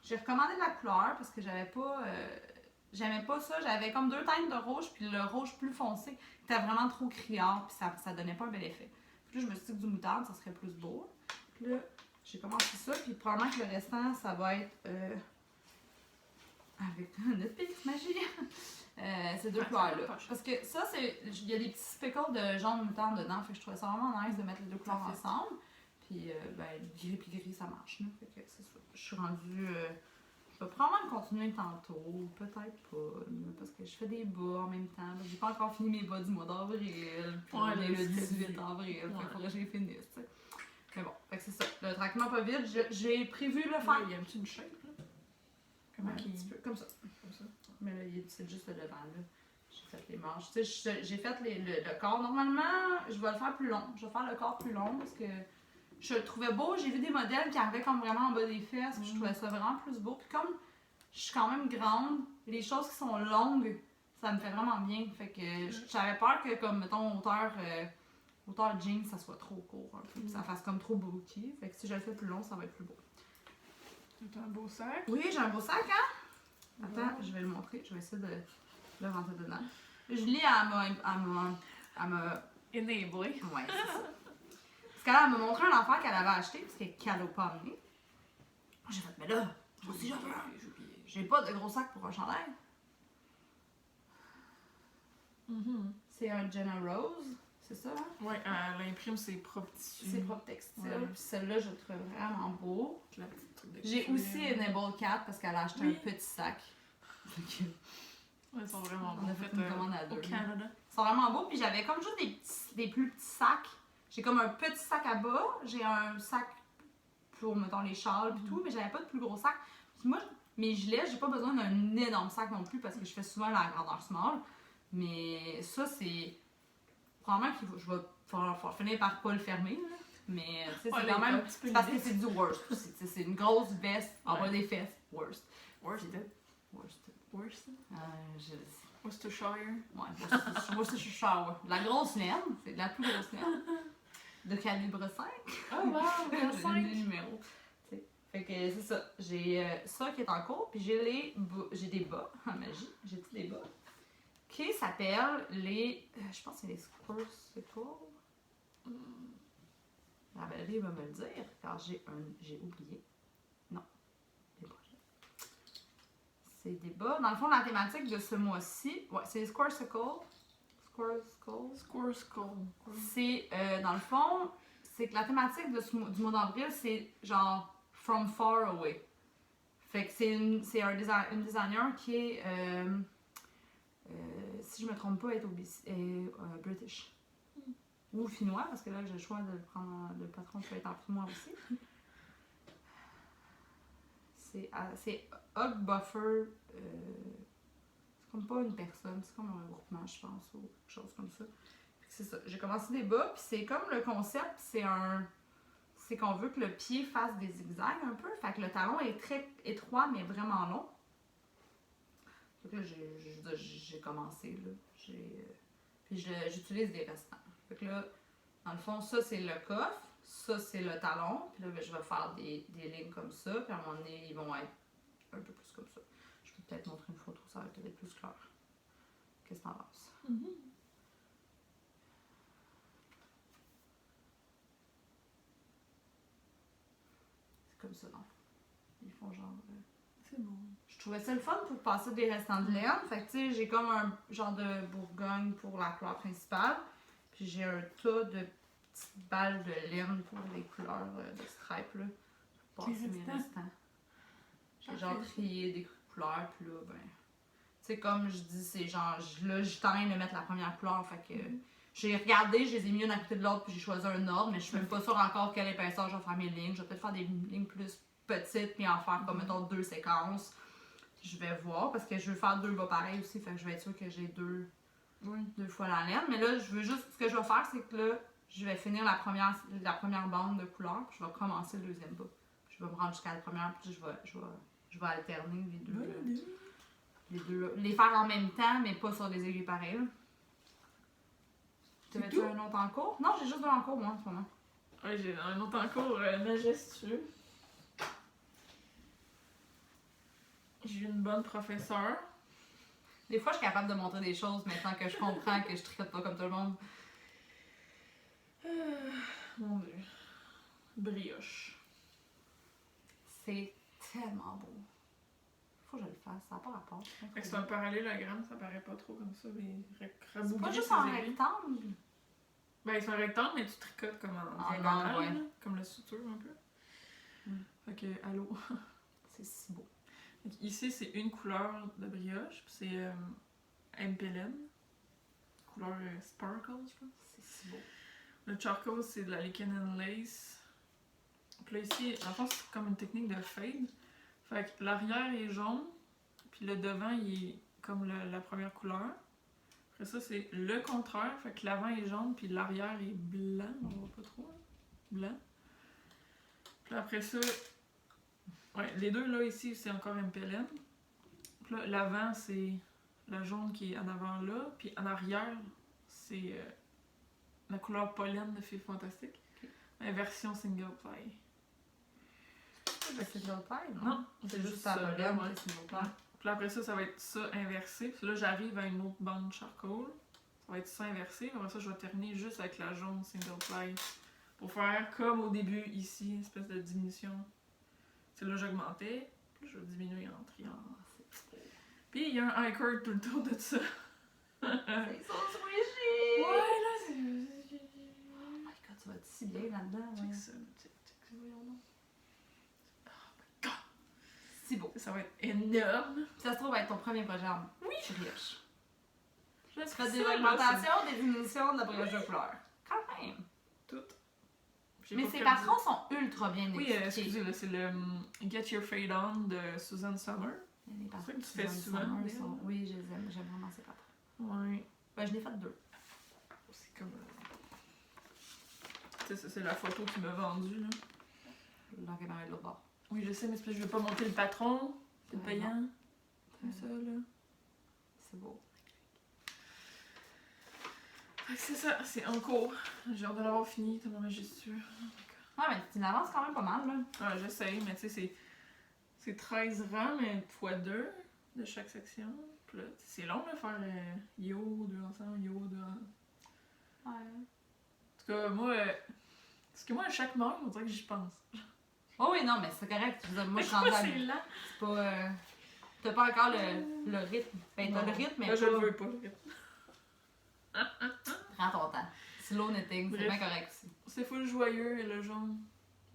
j'ai recommandé de la couleur parce que j'avais pas. J'aimais pas ça. J'avais comme 2 teintes de rouge, puis le rouge plus foncé était vraiment trop criard, puis ça donnait pas un bel effet. Puis là, je me suis dit que du moutarde, ça serait plus beau. Puis là, j'ai commencé ça, puis probablement que le restant, ça va être avec Netflix, magie. Ces deux Ah, ça couleurs-là. coûte pas cher. Parce que ça, il y a des petits speckles de jaune moutarde dedans, fait que je trouvais ça vraiment nice de mettre les deux couleurs Ça fit. ensemble. Puis, gris puis gris, ça marche, là. Fait que c'est ça. Je suis rendue. Je vais probablement continuer tantôt, peut-être pas, là, parce que je fais des bas en même temps. J'ai pas encore fini mes bas du mois d'avril, puis on est le 18 avril, fait qu'il faudrait que je les finisse, tu sais. Mais bon, fait que c'est ça. Le traitement pas vite, j'ai prévu le faire. Il y a une shape, là. Comment Un qu'il... petit peu, comme ça. Comme ça. Mais là, c'est juste le devant, là. J'ai fait les manches. Tu sais, j'ai fait le corps. Normalement, je vais le faire plus long. Je vais faire le corps plus long parce que je le trouvais beau. J'ai vu des modèles qui arrivaient comme vraiment en bas des fesses. Puis je trouvais ça vraiment plus beau. Puis comme je suis quand même grande, les choses qui sont longues, ça me fait vraiment bien. Fait que j'avais peur que, comme, mettons, hauteur jean, ça soit trop court un peu. Puis ça fasse comme trop bulky. Fait que si je le fais plus long, ça va être plus beau. C'est un beau sac. Oui, j'ai un beau sac, hein? Attends, Ouais. je vais le montrer. Je vais essayer de le rentrer dedans. Je lis à ma... Enablé. Ouais, c'est ça. Parce qu'elle m'a montré un affaire qu'elle avait acheté, parce qu'elle est cadeau pas amené. J'ai fait, mais là, moi aussi j'en veux un. J'ai oublié. J'ai pas de gros sac pour un chandail. C'est un Jenna Rose, c'est ça, hein? Ouais, elle imprime ses propres tissus. C'est propre textile. Ouais. Puis celle-là, je le trouve vraiment beau. La petite truc de J'ai cuir. aussi Enable 4 parce qu'elle a acheté Oui. un petit sac. Fait que Ouais, ils sont vraiment on beaux. a fait une commande à Au deux. Canada. Ils sont vraiment beaux, puis j'avais comme juste des plus petits sacs. J'ai comme un petit sac à bas, j'ai un sac pour, mettons, les châles et tout, mais j'avais pas de plus gros sac. Puis moi, mes gilets, j'ai pas besoin d'un énorme sac non plus parce que je fais souvent la grandeur small. Mais ça, c'est probablement qu'il faut, je vais falloir finir par pas le fermer, là. Mais tu sais, c'est quand même, c'est parce que c'est du worst aussi. Tu sais, c'est une grosse veste en bas des fesses. Worst. Worsted. Worst. Worsted. Je Worcestershire. Ouais, Worcestershire. La grosse laine, c'est la plus grosse laine. De calibre 5. Oh wow, J'ai 5. des numéros. Tu sais. Fait que c'est ça. J'ai ça qui est en cours, puis j'ai des bas en magie. J'ai tous des bas. Qui s'appellent les. Je pense que c'est les Squirsicle. La Valérie va me le dire, car j'ai oublié. Non. Les prochains. C'est des bas. Dans le fond, la thématique de ce mois-ci, ouais, c'est les Squirsicle. Squirsicle. C'est, dans le fond, c'est que la thématique du mois d'avril, c'est genre From Far Away. Fait que une designer qui est, si je me trompe pas, est British. Ou finnois, parce que là, j'ai le choix de le prendre, le patron peut être en finnois aussi. C'est Hug Buffer. C'est comme pas une personne, c'est comme un groupement, je pense, ou quelque chose comme ça. C'est ça. J'ai commencé des bas, puis c'est comme le concept, c'est qu'on veut que le pied fasse des zigzags un peu. Fait que le talon est très étroit, mais vraiment long. Fait que là, j'ai commencé, là. Puis j'utilise des restants. Fait que là, dans le fond, ça, c'est le coffre. Ça, c'est le talon. Puis là, ben, je vais faire des lignes comme ça. Puis à un moment donné, ils vont être un peu plus comme ça. Je peux peut-être montrer une photo, ça va être plus clair. Qu'est-ce que t'en penses? C'est comme ça, non? Ils font genre... C'est bon. Je trouvais ça le fun pour passer des restants de laine. Fait que tu sais, j'ai comme un genre de bourgogne pour la couleur principale. Puis j'ai un tas de petites balles de laine pour les couleurs de stripes, là. Pour passer mes restants. J'ai genre trié des couleurs, puis là, ben... Tu sais, comme je dis, c'est genre... Là, je t'aime de mettre la première couleur, fait que... J'ai regardé, je les ai mis une à côté de l'autre, puis j'ai choisi un ordre, mais je suis même pas sûre encore quelle épaisseur je vais faire mes lignes. Je vais peut-être faire des lignes plus petites, puis en faire comme, mettons, 2 séquences. Je vais voir, parce que je veux faire 2 bas pareils aussi, fait que je vais être sûre que j'ai 2 fois la laine. Mais là, je veux juste, ce que je vais faire, c'est que là, je vais finir la première bande de couleurs, puis je vais commencer le deuxième bas. Je vais me rendre jusqu'à la première, puis je vais alterner les deux. Les faire en même temps, mais pas sur des aiguilles pareilles. T'avais-tu un autre en cours? Non, j'ai juste 2 en cours, moi, en ce moment. Ouais, j'ai un autre en cours majestueux. J'ai eu une bonne professeure. Des fois, je suis capable de montrer des choses maintenant que je comprends que je tricote pas comme tout le monde. Mon Dieu. Brioche. C'est tellement beau. faut que je le fasse, ça n'a pas rapport. Fait que c'est un parallélogramme, ça paraît pas trop comme ça, mais C'est pas rabougrir juste ses en aiguilles. rectangle. Ben, c'est un rectangle, mais tu tricotes comme en En diagonale, angle, ouais. là, comme la suture un peu. Fait que, allô. C'est si beau. Donc, ici, c'est une couleur de brioche, puis c'est MPLN. Couleur sparkle, je pense. C'est si beau. Le charcoal, c'est de la lichen and lace. Puis là, ici, en fait, c'est comme une technique de fade. Fait que l'arrière est jaune, puis le devant, il est comme la première couleur. Après ça, c'est le contraire. Fait que l'avant est jaune, puis l'arrière est blanc. On voit pas trop, hein? Blanc. Puis après ça, ouais, les deux là, ici, c'est encore MPLN. Puis là, l'avant, c'est la jaune qui est en avant là, puis en arrière, c'est la couleur pollen de Fille Fantastique. Ok. La version single ply. C'est single ply, non? Non, C'est juste ça, ta là, pollen, ouais. c'est single ply. Puis là, après ça, ça va être ça inversé. Puis là, j'arrive à une autre bande charcoal. Ça va être ça inversé. Après ça, je vais terminer juste avec la jaune single ply. Pour faire comme au début ici, une espèce de diminution. C'est là, j'augmentais. Puis je vais diminuer en triangle. Puis il y a un high cord tout le tour de ça. C'est so squishy! Ouais, là, c'est. Oh my god, tu vas être si bien là-dedans. Check Ouais. ça, check ça, voyons donc. Si beau. Ça va être énorme. Puis ça se trouve être ton premier projet en Oui. brioche. Je Tu fais des augmentations, des diminutions de la brioche de couleur. Quand même. Toutes. J'ai Mais pas ces fait patrons sont ultra bien Oui, expliqués. excusez, là, c'est le Get Your Fade On de Susan Summer. Les C'est ça patrons que tu fais Suzanne souvent, Sommer Léa? sont... Oui, je les aime. J'aime vraiment ces patrons. Ouais. Ben, je l'ai fait 2. C'est comme. Tu sais, ça, c'est la photo qui m'a vendue, là. La caméra est de l'autre bord. Oui, je sais, mais c'est parce que je veux pas monter le patron. C'est Ouais, payant. Ouais. C'est ça, là. C'est beau. Fait que c'est ça, c'est en cours. J'ai hâte de l'avoir fini, tellement majestueux. Ouais, mais tu avances quand même pas mal, là. Ouais, j'essaye, mais tu sais, c'est 13 rangs, mais x2 de chaque section. Puis là, c'est long, de faire yo, 2 ensemble, yo, 2 ensemble. Ouais. En tout cas, moi, parce que moi, à chaque mort, on dirait que j'y pense. Oh oui, non, mais c'est correct. Je veux dire, moi, je suis rendue à... c'est lent. C'est pas... T'as pas encore le rythme. Ben, t'as Non. le rythme, mais Là, je pas... le veux pas, le rythme. Prends ton temps. Slow knitting, c'est Bref. bien correct aussi. C'est full joyeux et le jaune.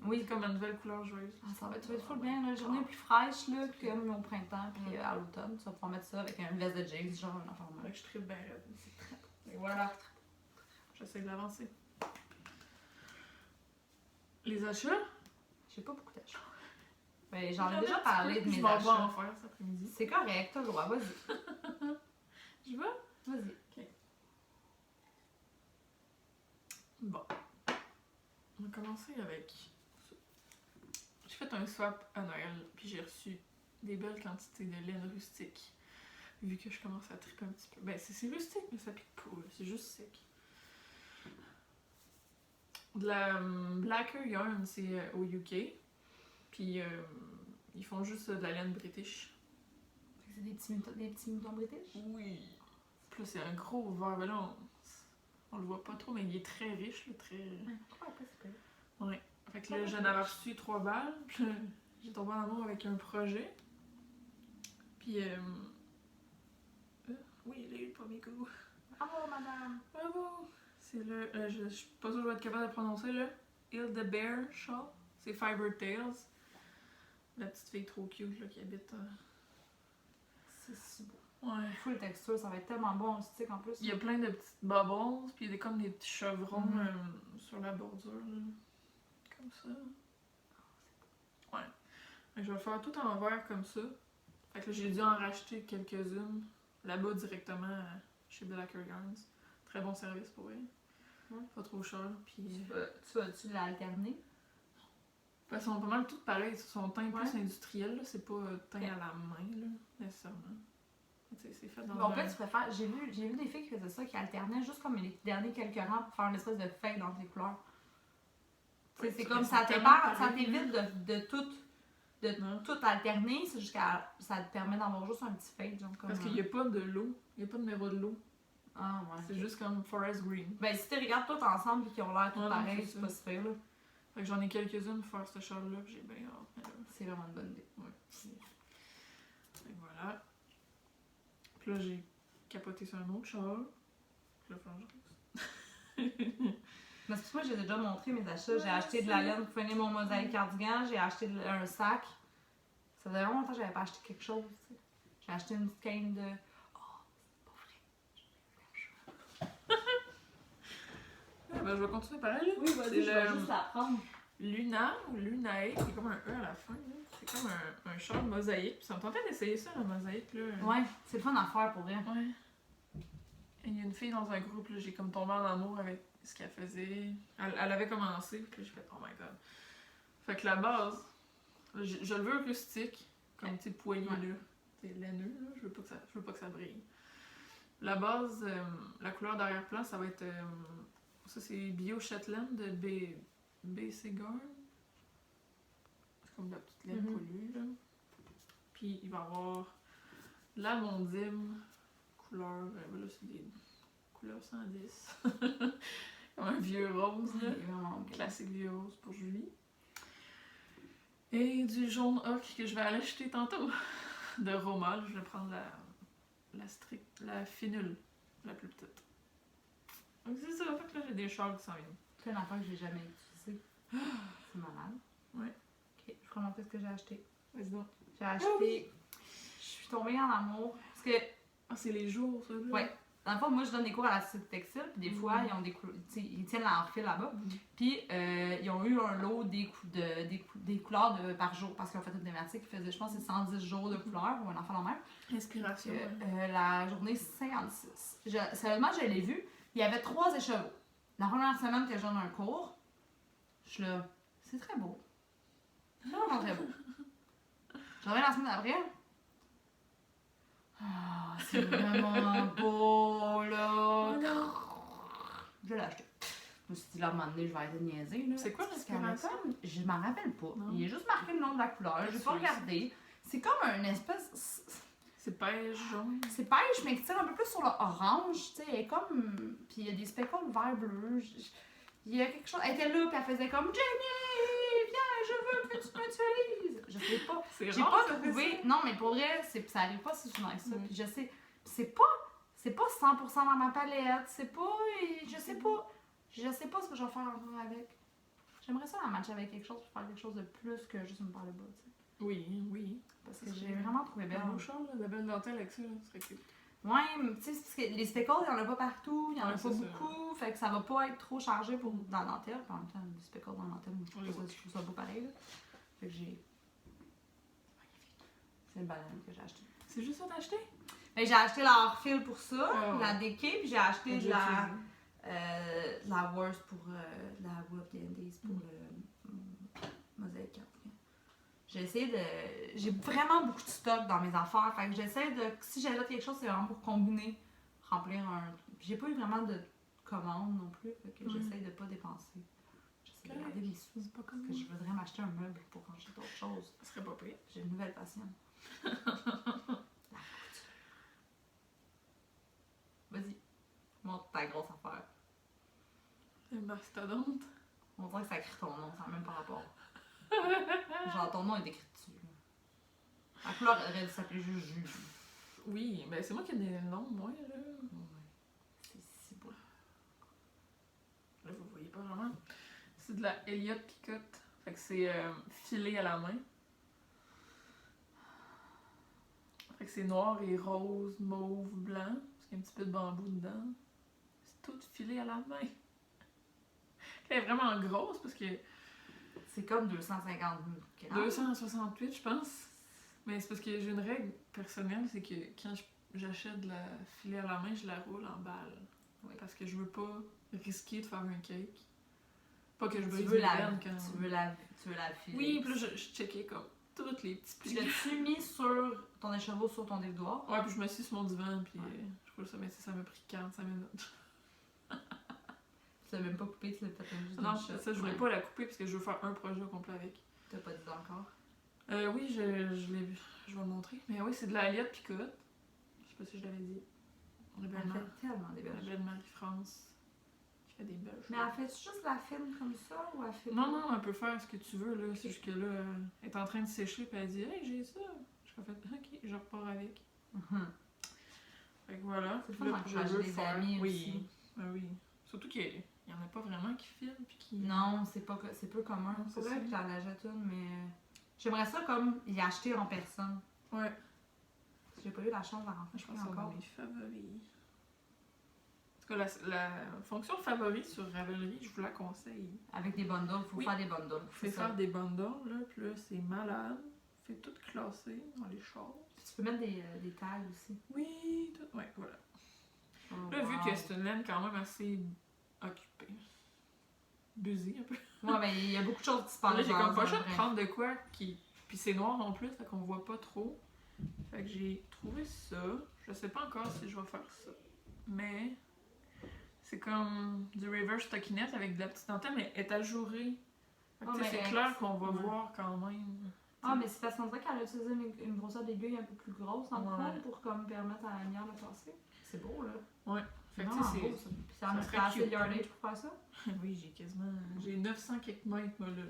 Oui. C'est comme une nouvelle couleur joyeuse. Ah, ça va être full bien, la journée plus fraîche, là, comme au printemps, puis à l'automne. Tu vas pouvoir mettre ça avec un veste de jeans, genre un enfant. Fait que je tripe bien raide. C'est très beau. Et voilà. J'essaie de l'avancer. Les achats? J'ai pas beaucoup d'achats. Ben, j'en ai déjà parlé de Je mes vais en achats. faire cet après-midi. C'est correct, t'as le droit, vas-y. Je vais? Vas-y. Bon. On va commencer avec ça. J'ai fait un swap à Noël, puis j'ai reçu des belles quantités de laine rustique. Vu que je commence à triper un petit peu. Ben, c'est rustique, mais ça pique pas, là. C'est juste sec. De la Blacker Yarn, c'est au UK. Puis ils font juste de la laine british. Fait que c'est des petits moutons british? Oui. Puis là, c'est un gros verre. Ben là, on le voit pas trop, mais il est très riche, là, très... Pourquoi pas, c'est pas... Ouais. Fait que là, j'en avais reçu 3 balles. Puis là, j'ai tombé en amour avec un projet. Puis, oui, il a eu le premier coup. Bravo, madame! Bravo! C'est le... je suis pas sûre que je vais être capable de prononcer, là. Hildebeer Shawl. C'est Fiber Tales. La petite fille trop cute, là, qui habite... C'est si beau. Ouais. Full texture, ça va être tellement bon en stick en plus. Il y a plein de petites bubbles, puis il y a comme des petits chevrons Mhm. sur la bordure, là. Comme ça. Ouais. Fait que je vais faire tout en vert comme ça. Fait que là, j'ai dû en racheter quelques-unes là-bas directement chez Blacker Yarns. Très bon service pour eux. Ouais. Pas trop cher. Puis. Tu vas-tu l'alterner? Elles sont pas mal toutes pareilles. Ils sont teint Ouais. plus industriel, là. C'est pas teint Ok. à la main, là, nécessairement. Tu sais, c'est fait dans Bon, un... peut-être tu peux faire. J'ai vu des filles qui faisaient ça, qui alternaient juste comme les derniers quelques rangs pour faire une espèce de fade entre les couleurs. Tu sais, Oui, c'est ça comme reste ça tellement t'épare, ça pareil. t'évite de tout alterner, c'est jusqu'à. Ça te permet d'avoir juste un petit fade, genre comme. Parce qu'il n'y a pas de lot. Il n'y a pas de numéro de lot. Ah, ouais. C'est ok. juste comme Forest Green. Ben, si tu regardes tout ensemble et qu'ils ont l'air tout Ouais, non, pareil, c'est c'est ça. pas super, là. Fait que j'en ai quelques-unes pour faire ce châle-là, puis j'ai bien hâte. Mais là, C'est vraiment une bonne idée. ouais. Fait que voilà. Puis là, j'ai capoté sur un autre char. Puis là, faut que je reste. Mais c'est pour ça que j'ai déjà montré mes achats. J'ai acheté de la laine pour finir mon mosaïque cardigan, j'ai acheté un sac. Ça faisait longtemps que j'avais pas acheté quelque chose. Tu sais. J'ai acheté une petite canne de. Oh, c'est pas vrai. Ouais, ben, je vais continuer pareil. Oui, vas-y, je vais juste la prendre. Luna ou Lunae, qui est comme un E à la fin. Là. C'est comme un char de mosaïque. Puis ça me tentait d'essayer ça, la mosaïque. Là. Ouais, c'est le fun à faire pour vrai. Ouais. Et il y a une fille dans un groupe, là, j'ai comme tombé en amour avec ce qu'elle faisait. Elle avait commencé, puis j'ai fait oh my god. Fait que la base, je le veux rustique, comme petit poignet là. C'est laineux, là. Je veux pas que ça brille. La base, la couleur d'arrière-plan, ça va être. Ça, c'est Bio Shetland de BC Garn. C'est comme de la petite laine poilue, là. Puis il va y avoir la Mondim, couleur. Là, c'est des couleurs 110. Comme un vieux rose, là. Vraiment Classique vieux rose pour Julie. Et du jaune ocre que je vais aller acheter tantôt. De Romal, je vais prendre la finule, la plus petite. Donc c'est ça, en fait là j'ai des chars qui s'en viennent. C'est une affaire que j'ai jamais utilisée. C'est malade. Ouais. Ok, je vais montrer ce que j'ai acheté. Vas-y donc. J'ai acheté. Je suis tombée en amour. Parce que, Ah, c'est les jours, ça, là? ouais. Dans le fond, moi, je donne des cours à la Société Textile, puis des fois, ils ont des ils tiennent leur fil là-bas. Puis, ils ont eu un lot des couleurs par jour, parce qu'ils ont fait une thématique qui faisait, je pense, c'est 110 jours de couleurs, ou un enfant en mer. Inspiration. La journée 56. Sérieusement, je l'ai vu, il y avait 3 écheveaux. La première semaine que je donne un cours, je suis là, c'est très beau. C'est vraiment très beau. Je reviens la semaine après. Ah, c'est vraiment beau, là. Je l'ai acheté. Je me suis dit, là, à un moment donné, je vais arrêter de niaiser. Là. C'est quoi l'inspiration? Je m'en rappelle pas. Non. Il est juste marqué le nom de la couleur. Je vais pas regarder. C'est comme un espèce. C'est pêche jaune. C'est pêche, mais qui tire un peu plus sur l'orange. Tu sais, elle est comme. Puis il y a des speckles vert bleu. Il y a quelque chose. Elle était là, puis elle faisait comme Jenny, viens, je veux que tu m'utilises. Je sais pas. J'ai pas trouvé. Non, mais pour vrai, ça arrive pas si souvent que ça. Puis je sais. C'est pas 100% dans ma palette. C'est pas. Je sais pas. Je sais pas ce que je vais faire encore avec. J'aimerais ça la matcher avec quelque chose pour faire quelque chose de plus que juste me parler bas, tu sais. Oui. Parce que j'ai vraiment trouvé belle. Un beau char, là, la belle dentelle avec ça, là, ce serait cool. Ouais, mais tu sais, c'est parce que les speckles, il y en a pas partout, il y en a pas beaucoup, fait que ça va pas être trop chargé pour dans la dentelle. Puis en même temps, les speckles dans la dentelle, moi, je trouve ça beau pareil, là. Fait que j'ai. C'est une banane que j'ai achetée. C'est juste ça d'acheter? Mais j'ai acheté leur fil pour ça, la déquée, puis j'ai acheté de la Worst pour la Wood of the Indies pour le mosaïque cardigan. J'ai vraiment beaucoup de stock dans mes affaires, fait que j'essaie de. Si j'achète quelque chose, c'est vraiment pour combiner, remplir un. J'ai pas eu vraiment de commandes non plus, fait que j'essaie de pas dépenser. J'essaie de garder les sous, C'est pas parce comme que je voudrais m'acheter un meuble pour ranger d'autres choses. Ça serait pas pire. J'ai une nouvelle passion. La couture. Vas-y, montre ta grosse affaire. Un mastodonte. On dirait que ça écrit ton nom, ça n'a même pas rapport. Genre, ton nom est écrit dessus. La couleur aurait dû s'appeler juste Julie. Oui, mais c'est moi qui ai des noms, moi, là. Ouais. C'est si beau. Là, vous voyez pas vraiment. C'est de la Elliott Picotte. Fait que c'est filé à la main. Fait que c'est noir et rose, mauve, blanc. Parce qu'il y a un petit peu de bambou dedans. C'est tout filé à la main. Elle est vraiment grosse parce que. C'est comme 250 grammes. 268, je pense. Mais c'est parce que j'ai une règle personnelle, c'est que quand j'achète de la filet à la main, je la roule en balle. Oui. Parce que je veux pas risquer de faire un cake. Pas que je Tu brise veux mes la veines quand... Tu veux la filer. Oui, puis là, je checkais comme tous les petits Tu plis. l'as-tu mis sur ton écheveau sur ton dévidoir? Ouais, puis je me suis sur mon divan, puis je roule ça, mais ça m'a pris 45 minutes. Tu l'as même pas coupé, tu l'as peut-être juste Non, dans le ça, je voulais pas la couper parce que je veux faire un projet au complet avec. T'as pas dit encore? Oui, je vais le montrer. Mais oui, c'est de la Elliott Picotte. Je sais pas si je l'avais dit. Elle fait tellement des La belles. belle Marie-France qui fait des belles choses. Mais elle fait juste la film comme ça ou elle fait. Non, elle peut faire ce que tu veux, là. C'est juste que là, elle est en train de sécher, puis elle dit « Hey, j'ai ça! » Je suis J'ai fait, ok, je repars avec. Mhm. Fait que voilà. C'est le fun Là, d'encourager je veux des faire. amis Oui. aussi. Ben oui. Surtout qu'il y en a pas vraiment qui filment puis qui. Non, c'est peu commun. Non, C'est c'est vrai ça. que j'en achète une, mais j'aimerais ça comme y acheter en personne. Ouais. J'ai pas eu la chance d'en Je rencontrer pense que c'est encore. dans mes favoris. En tout cas, la fonction favori sur Ravelry, je vous la conseille. Avec des bundles, faut Oui. faire des bundles. Vous pouvez faire des bundles, là, puis là, c'est malade. Fait tout classer dans les choses. Tu peux mettre des tags aussi. Oui, tout. Ouais, voilà. Oh, Là, vu wow. que c'est une laine quand même assez occupée. Busy un peu. Ouais, mais il y a beaucoup de choses qui se passent. Là, j'ai comme pas le choix de vrai. prendre de quoi qui. Puis c'est noir en plus, fait qu'on voit pas trop. Fait que j'ai trouvé ça. Je sais pas encore si je vais faire ça. Mais. C'est comme du reverse stockinette avec de la petite dentelle, mais elle est ajourée. Fait que, Oh, tu sais, mais c'est clair qu'on va ouais. voir quand même. Ah, mais c'est parce qu'on dirait qu'elle a utilisé une grosseur d'aiguille un peu plus grosse dans le Ouais. fond pour comme permettre à la lumière de passer. C'est beau, là. Ouais. Fait que, C'est tu vraiment sais, beau, ça. Puis ça ça me serait fait assez de cute. yardage pour faire ça. Oui, j'ai quasiment. J'ai 900 quelques mètres, moi, là.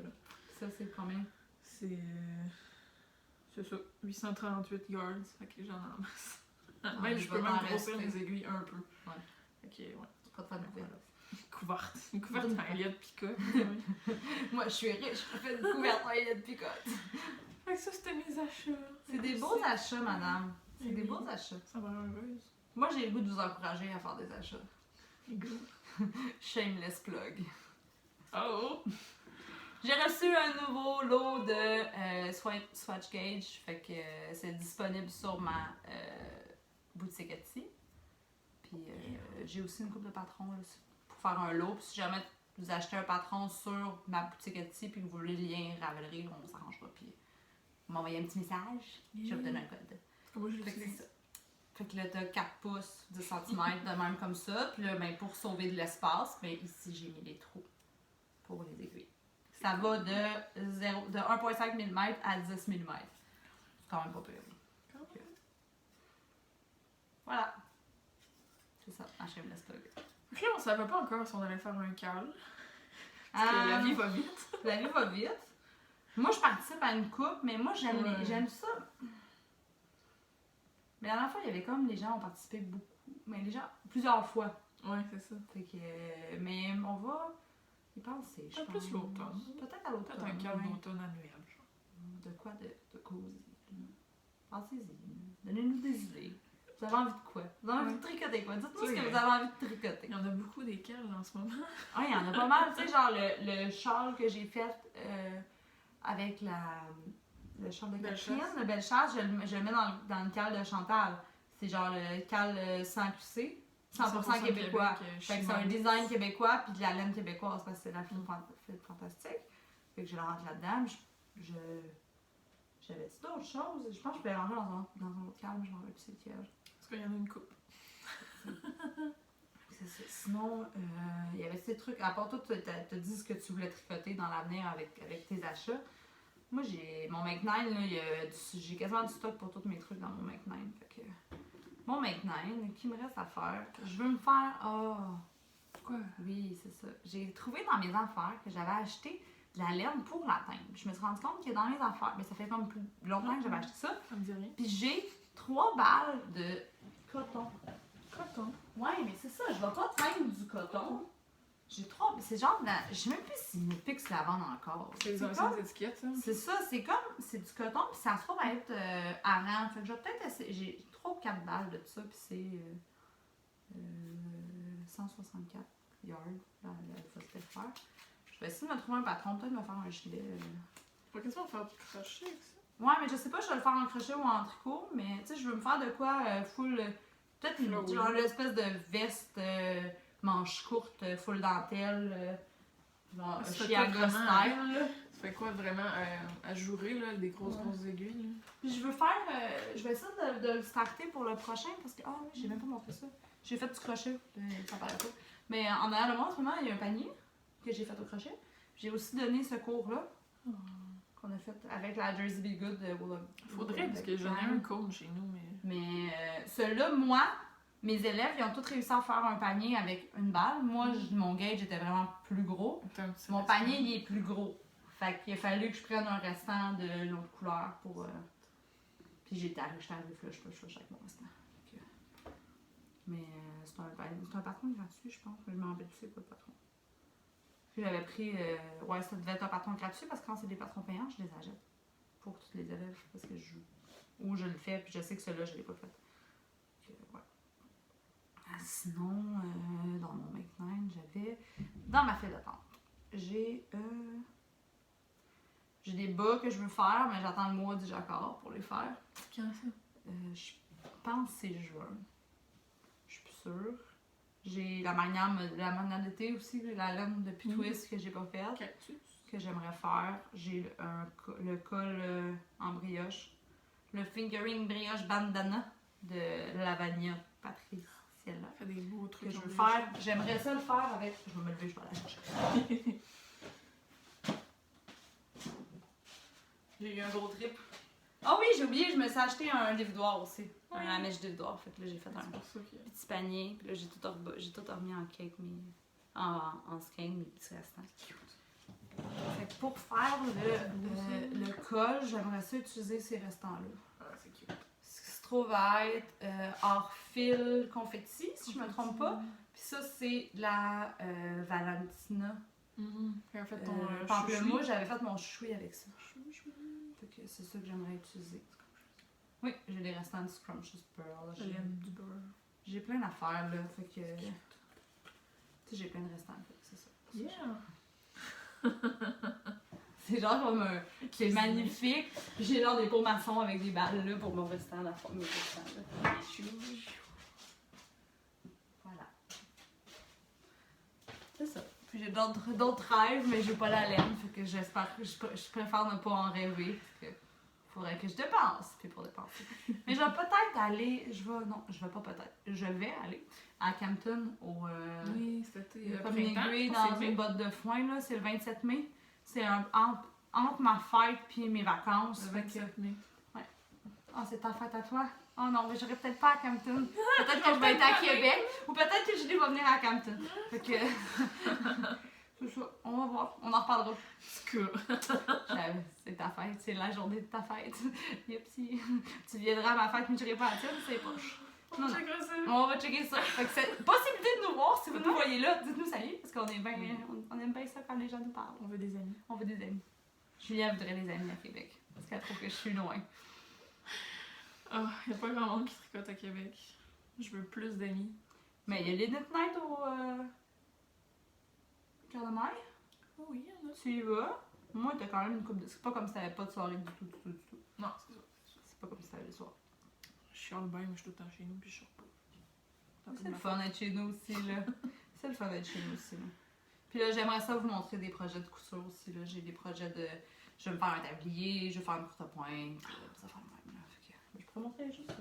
Ça, c'est combien? C'est. C'est ça, 838 yards. Fait que j'en ai en masse. Ah, Même, il je va peux même t'en grossir rester. les aiguilles un peu. Ouais. Fait que, ouais. Tu peux te faire découvrir. Couverte. Une couverte en Elliott Picot. Moi, je suis riche, je fais une couverture et de picote. Fait que ça, c'était mes achats. C'est des beaux achats, madame. C'est Oui. des beaux achats. Ça m'a heureuse. Moi, j'ai le goût de vous encourager à faire des achats. Go. Shameless plug. Oh! J'ai reçu un nouveau lot de Swatch Gauge, fait que c'est disponible sur ma boutique Etsy. Puis j'ai aussi une couple de patrons là, pour faire un lot. Puis si jamais vous achetez un patron sur ma boutique Etsy puis que vous voulez le lien Ravelry, on s'arrangera. Puis vous m'envoyez un petit message, je vais vous donner un code. Comment je Fait que c'est l'utilise? ça. Fait que là, t'as 4 pouces, 10 cm de même comme ça. Puis là, ben, pour sauver de l'espace, ben, ici, j'ai mis les trous pour les aiguilles. Ça va de 1,5 mm à 10 mm. C'est quand même pas pire. Voilà. C'est ça, un shameless plug. Donc là, on savait pas encore si on allait faire un cal. Parce que la vie va vite. La vie va vite. Moi, je participe à une coupe, mais moi, Ouais. j'aime ça. Mais la dernière fois, il y avait comme les gens ont participé beaucoup. Mais les gens, plusieurs fois. Ouais, c'est ça. Fait que, mais on va y penser, je Peut-être pense. plus l'automne. Peut-être à l'automne. Peut-être un cal ouais. d'automne annuel. Genre. De quoi de cosy. Pensez-y. Donnez-nous des idées. Vous avez envie de quoi? Vous avez envie de tricoter quoi? Dites-nous ce que vous avez envie de tricoter. Il y en a beaucoup des cals en ce moment. Ah, il y en a pas mal. Tu sais, genre le châle que j'ai fait avec le châle de Belle Catherine, Chasse. le belle chasse, je le mets dans le cal de Chantal. C'est genre le cal sans QC, 100% québécois. Fait que c'est un design québécois puis de la laine québécoise parce que c'est la fille fantastique. Fait que je la rentre là-dedans. J'avais-tu d'autres choses? Je pense que je peux les ranger dans un autre cal, mais je m'en rappelle plus c'est lequel. Parce qu'il y en a une coupe. C'est ça. Sinon, il y avait ces trucs. À part toi, tu as dit ce que tu voulais tricoter dans l'avenir avec tes achats. Moi, j'ai mon Make 9, j'ai quasiment du stock pour tous mes trucs dans mon Make 9. Fait que, mon Make 9, qu'il me reste à faire? Je veux me faire. Oh! Quoi? Oui, c'est ça. J'ai trouvé dans mes affaires que j'avais acheté de la laine pour la teinte. Je me suis rendu compte que dans mes affaires, mais ça fait comme plus longtemps que j'avais acheté ça. Ça me dit rien. Puis j'ai 3 balles de coton. Coton. Ouais, mais c'est ça, je vais pas teindre du coton. J'ai 3. C'est genre de la. Je sais même plus si Nipix la vendent encore. C'est les comme- anciennes étiquettes, ça. C'est ça, c'est comme. C'est du coton, puis ça se trouve à être arran. Fait que je vais peut-être essayer. J'ai 3 ou 4 balles de ça, puis c'est 164 yards. Là, faut se faire. Je vais essayer de me trouver un patron, peut-être me faire un gilet. Faut quasiment faire du crochet avec ça. Ouais, mais je sais pas, je vais le faire en crochet ou en tricot, mais tu sais, je veux me faire de quoi full. Peut-être Flowy. genre l'espèce de veste manche courte, full dentelle, genre Ça fait Chiaga quoi vraiment, style. Là. Ça fait quoi vraiment ajourer, là, des grosses aiguilles, là? Puis je veux faire. Je vais essayer de le starter pour le prochain parce que. Ah oui, j'ai même pas montré ça. J'ai fait du crochet, ça paraît pas. Mais en allant le voir en ce moment, il y a un panier que j'ai fait au crochet. J'ai aussi donné ce cours-là. Qu'on a fait avec la Jersey Be Good de Willow. Faudrait, parce que j'en ai un cône chez nous, mais. Mais celui-là, moi, mes élèves, ils ont tous réussi à faire un panier avec une balle. Moi, mon gauge était vraiment plus gros. T'as un petit Mon restant. panier, il est plus gros. Fait qu'il a fallu que je prenne un restant de l'autre couleur pour. Puis j'étais arrivée flush avec mon restant. Mais c'est un patron gratuit, je pense. Je m'en rappelle plus c'est quoi le patron. Puis j'avais pris. Ouais, ça devait être un patron gratuit parce que quand c'est des patrons payants, je les achète. Pour tous les élèves. Parce que je joue. Ou je le fais, puis je sais que celui-là, je l'ai pas fait. Donc, ouais. Sinon, dans mon Make 9, j'avais. Dans ma file d'attente, j'ai des bas que je veux faire, mais j'attends le mois du jacquard pour les faire. C'est quand ça? Je pense que c'est juin. Je suis plus sûre. J'ai la manière d'été aussi, j'ai la laine de Twist que j'ai pas faite. Cactus. Que j'aimerais faire. J'ai le col en brioche. Le fingering brioche bandana de Lavania Patriciella. Fait des beaux trucs. Que je veux faire. J'aimerais ça le faire avec. Je vais me lever, je vais aller la chercher. J'ai eu un gros trip. Ah oui, j'ai oublié, je me suis acheté un livre-doigt aussi. Oui. Un mèche de livre-doigt. Fait que là, j'ai fait un C'est pour ça que... petit panier. Puis là, j'ai tout remis en cake, en skein, mes petits restants. Fait que pour faire le col, j'aimerais ça utiliser ces restants-là. Ah, c'est cute. Ce qui se trouve à être hors fil confetti, si je me trompe pas. Puis ça, c'est de la Valentina. Fait en fait ton Pamplemousse, j'avais fait mon choui avec ça. chouchoui. Fait que c'est ça que j'aimerais utiliser. Oui, j'ai des restants de Scrumptious Pearl. J'aime du beurre. J'ai plein d'affaires là, fait que. Tu sais, j'ai plein de restants, fait que c'est ça. Yeah! C'est genre comme un. C'est magnifique. Puis j'ai genre des pots maçons avec des balles là pour mon restant, la forme de mon restant là. Voilà. C'est ça. Puis j'ai d'autres rêves, mais j'ai pas la laine, fait que j'espère que je préfère ne pas en rêver. Parce que faudrait que je dépense, puis pour dépenser. Mais je vais peut-être aller. Je vais pas peut-être. Je vais aller à Campton au. Oui, c'était Comme aiguille dans une botte de foin, là, c'est le 27 mai. C'est entre ma fête puis mes vacances. Le 27 mai. Ah, c'est ta fête à toi? Oh non, mais j'aurais peut-être pas à Campton. Peut-être que je vais être à Québec. Ou peut-être que Julie va venir à Campton. Fait que. C'est ça. On va voir. On en reparlera. C'est ta fête. C'est la journée de ta fête. Yepsi. Tu viendras à ma fête, mais je n'irai pas à la tienne, c'est poche. On va checker ça. On va checker ça. Fait que c'est possibilité de nous voir. Si vous nous voyez là, dites-nous salut. Parce qu'on est bien, on aime bien ça quand les gens nous parlent. On veut des amis. On veut des amis. Julia voudrait des amis à Québec. Parce qu'elle trouve que je suis loin. Ah, il n'y a pas grand monde qui tricote à Québec. Je veux plus d'amis. Mais il y a les Knit Night au Cœur de Mer. Oh oui, il y en a. Tu y vas. Moi, t'as quand même une coupe de. C'est pas comme si t'avais pas de soirée du tout. Non, c'est ça. C'est pas comme si t'avais des soirées. Je chiale bien, mais je suis tout le temps chez nous, puis je sors pas. C'est le fun d'être chez nous aussi, là. C'est le fun d'être chez nous aussi, là. Puis là, j'aimerais ça vous montrer des projets de couture aussi, là. J'ai des projets de. Je vais me faire un tablier, je vais faire une courte pointe, puis ça fait le même, là. Fait que je pourrais montrer juste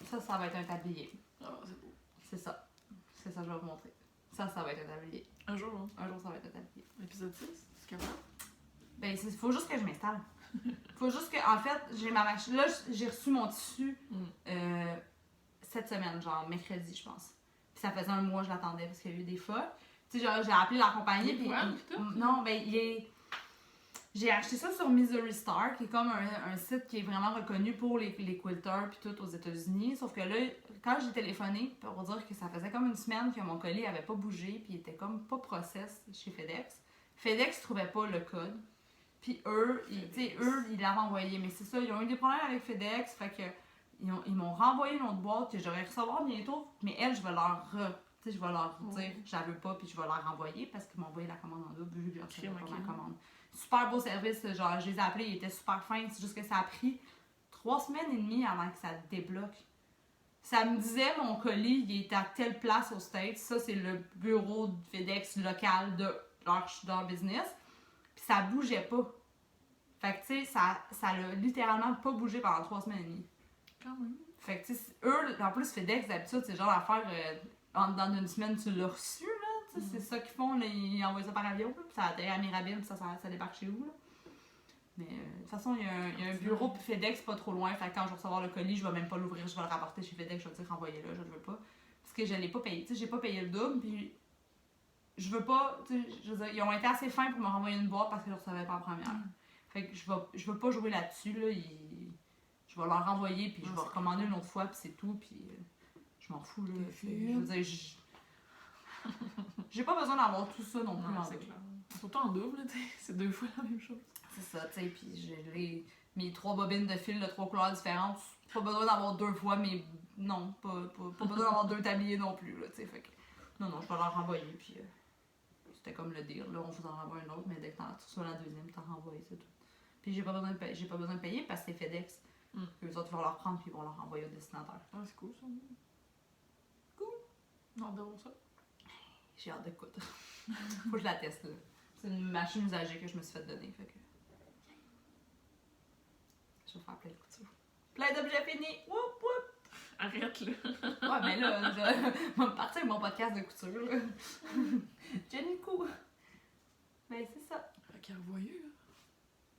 ça. Ça va être un tablier. Ah, c'est beau. C'est ça. C'est ça que je vais vous montrer. Ça va être un tablier. Un jour, hein. Un jour, ça va être un tablier. L'épisode 6, c'est capable. Ben, il faut juste que je m'installe. Faut juste que, en fait, j'ai ma machine. Là, j'ai reçu mon tissu cette semaine, genre mercredi, je pense. Puis ça faisait un mois que je l'attendais parce qu'il y a eu des fois. Tu sais, genre, j'ai appelé la compagnie. Puis non, ben, j'ai acheté ça sur Missouri Star, qui est comme un site qui est vraiment reconnu pour les quilters puis tout aux États-Unis. Sauf que là, quand j'ai téléphoné pour dire que ça faisait comme une semaine que mon colis avait pas bougé puis il était comme pas process chez FedEx, FedEx trouvait pas le code. Puis eux, ils l'avaient envoyé. Mais c'est ça, ils ont eu des problèmes avec FedEx, fait que ils m'ont renvoyé une autre boîte que j'aurais recevoir bientôt. Mais elle, je vais leur dire, je la veux pas, puis je vais leur renvoyer parce qu'ils m'ont envoyé la commande en double vu que je recevais pas ma commande. Super beau service, genre je les ai appelés, ils étaient super fins. C'est juste que ça a pris 3 semaines et demie avant que ça débloque. Ça me disait mon colis, il est à telle place au States. Ça, c'est le bureau de FedEx local de leur business. Puis ça bougeait pas. Fait que tu sais, ça a littéralement pas bougé pendant 3 semaines et demie. Quand même. Fait que tu sais, eux, en plus FedEx d'habitude, c'est genre l'affaire dans une semaine tu l'as reçu là. C'est ça qu'ils font, là, ils envoient ça par avion, là, puis ça atterrit à Mirabel, puis ça débarque chez vous. Là. Mais de toute façon, il y a un bureau puis FedEx pas trop loin, fait que quand je vais recevoir le colis, je vais même pas l'ouvrir, je vais le rapporter chez FedEx, je vais dire renvoyez-le, je le veux pas. Parce que je l'ai pas payé, tu sais, j'ai pas payé le double, puis je veux pas, tu sais, je veux dire, ils ont été assez fins pour me renvoyer une boîte parce que je recevais pas en première. Fait que je vais pas jouer là-dessus, là. Je vais leur renvoyer, puis je vais recommander une autre fois, puis c'est tout, puis je m'en fous, là. Je veux dire, j'ai pas besoin d'avoir tout ça non plus Non, en c'est double. clair. Surtout en double, tu sais, c'est 2 fois la même chose. C'est ça, tu sais, puis j'ai mes 3 bobines de fil de 3 couleurs différentes. Pas besoin d'avoir 2 fois, mais non, pas besoin d'avoir 2 tabliers non plus, là, tu sais, fait que... Non, je vais leur renvoyer, puis c'était comme le dire, là, on vous en renvoie un autre, mais dès que tu reçois la deuxième, t'en renvoies, c'est tout. Puis j'ai pas besoin de payer parce que c'est FedEx. Eux autres, ils vont leur prendre, puis ils vont leur renvoyer au destinataire. Ah, c'est cool, ça. Cool. Non, d'avoir ça. J'ai hâte d'écouter. Faut que je la teste, là. C'est une machine usagée que je me suis fait donner, fait que... Je vais faire plein de coutures. Plein d'objets finis! Woup, woup! Arrête, là. Ouais, mais là, je vais me partir avec mon podcast de couture, là. Jenny Cou! Ben, c'est ça. Fait qu'à revoyer, là.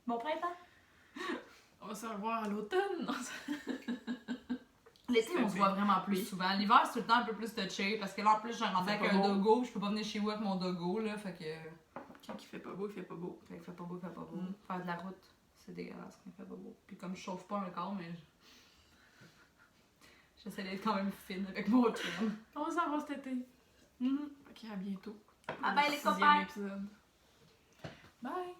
Bon printemps! On va se revoir à l'automne. L'été, on se voit vraiment plus souvent. L'hiver, c'est tout le temps un peu plus touché, parce que là, en plus, j'ai rendu avec un dogo, je peux pas venir chez vous avec mon dogo, là, fait que... Quand il fait pas beau, il fait pas beau. Fait qu'il fait pas beau, il fait pas beau. Faire de la route, c'est dégueulasse quand il fait pas beau. Puis comme je chauffe pas un corps, mais... J'essaie d'être quand même fine avec mon chum. On s'en va cet été. Fait qu'à bientôt. Bye bye les 6e copains! épisode. Bye!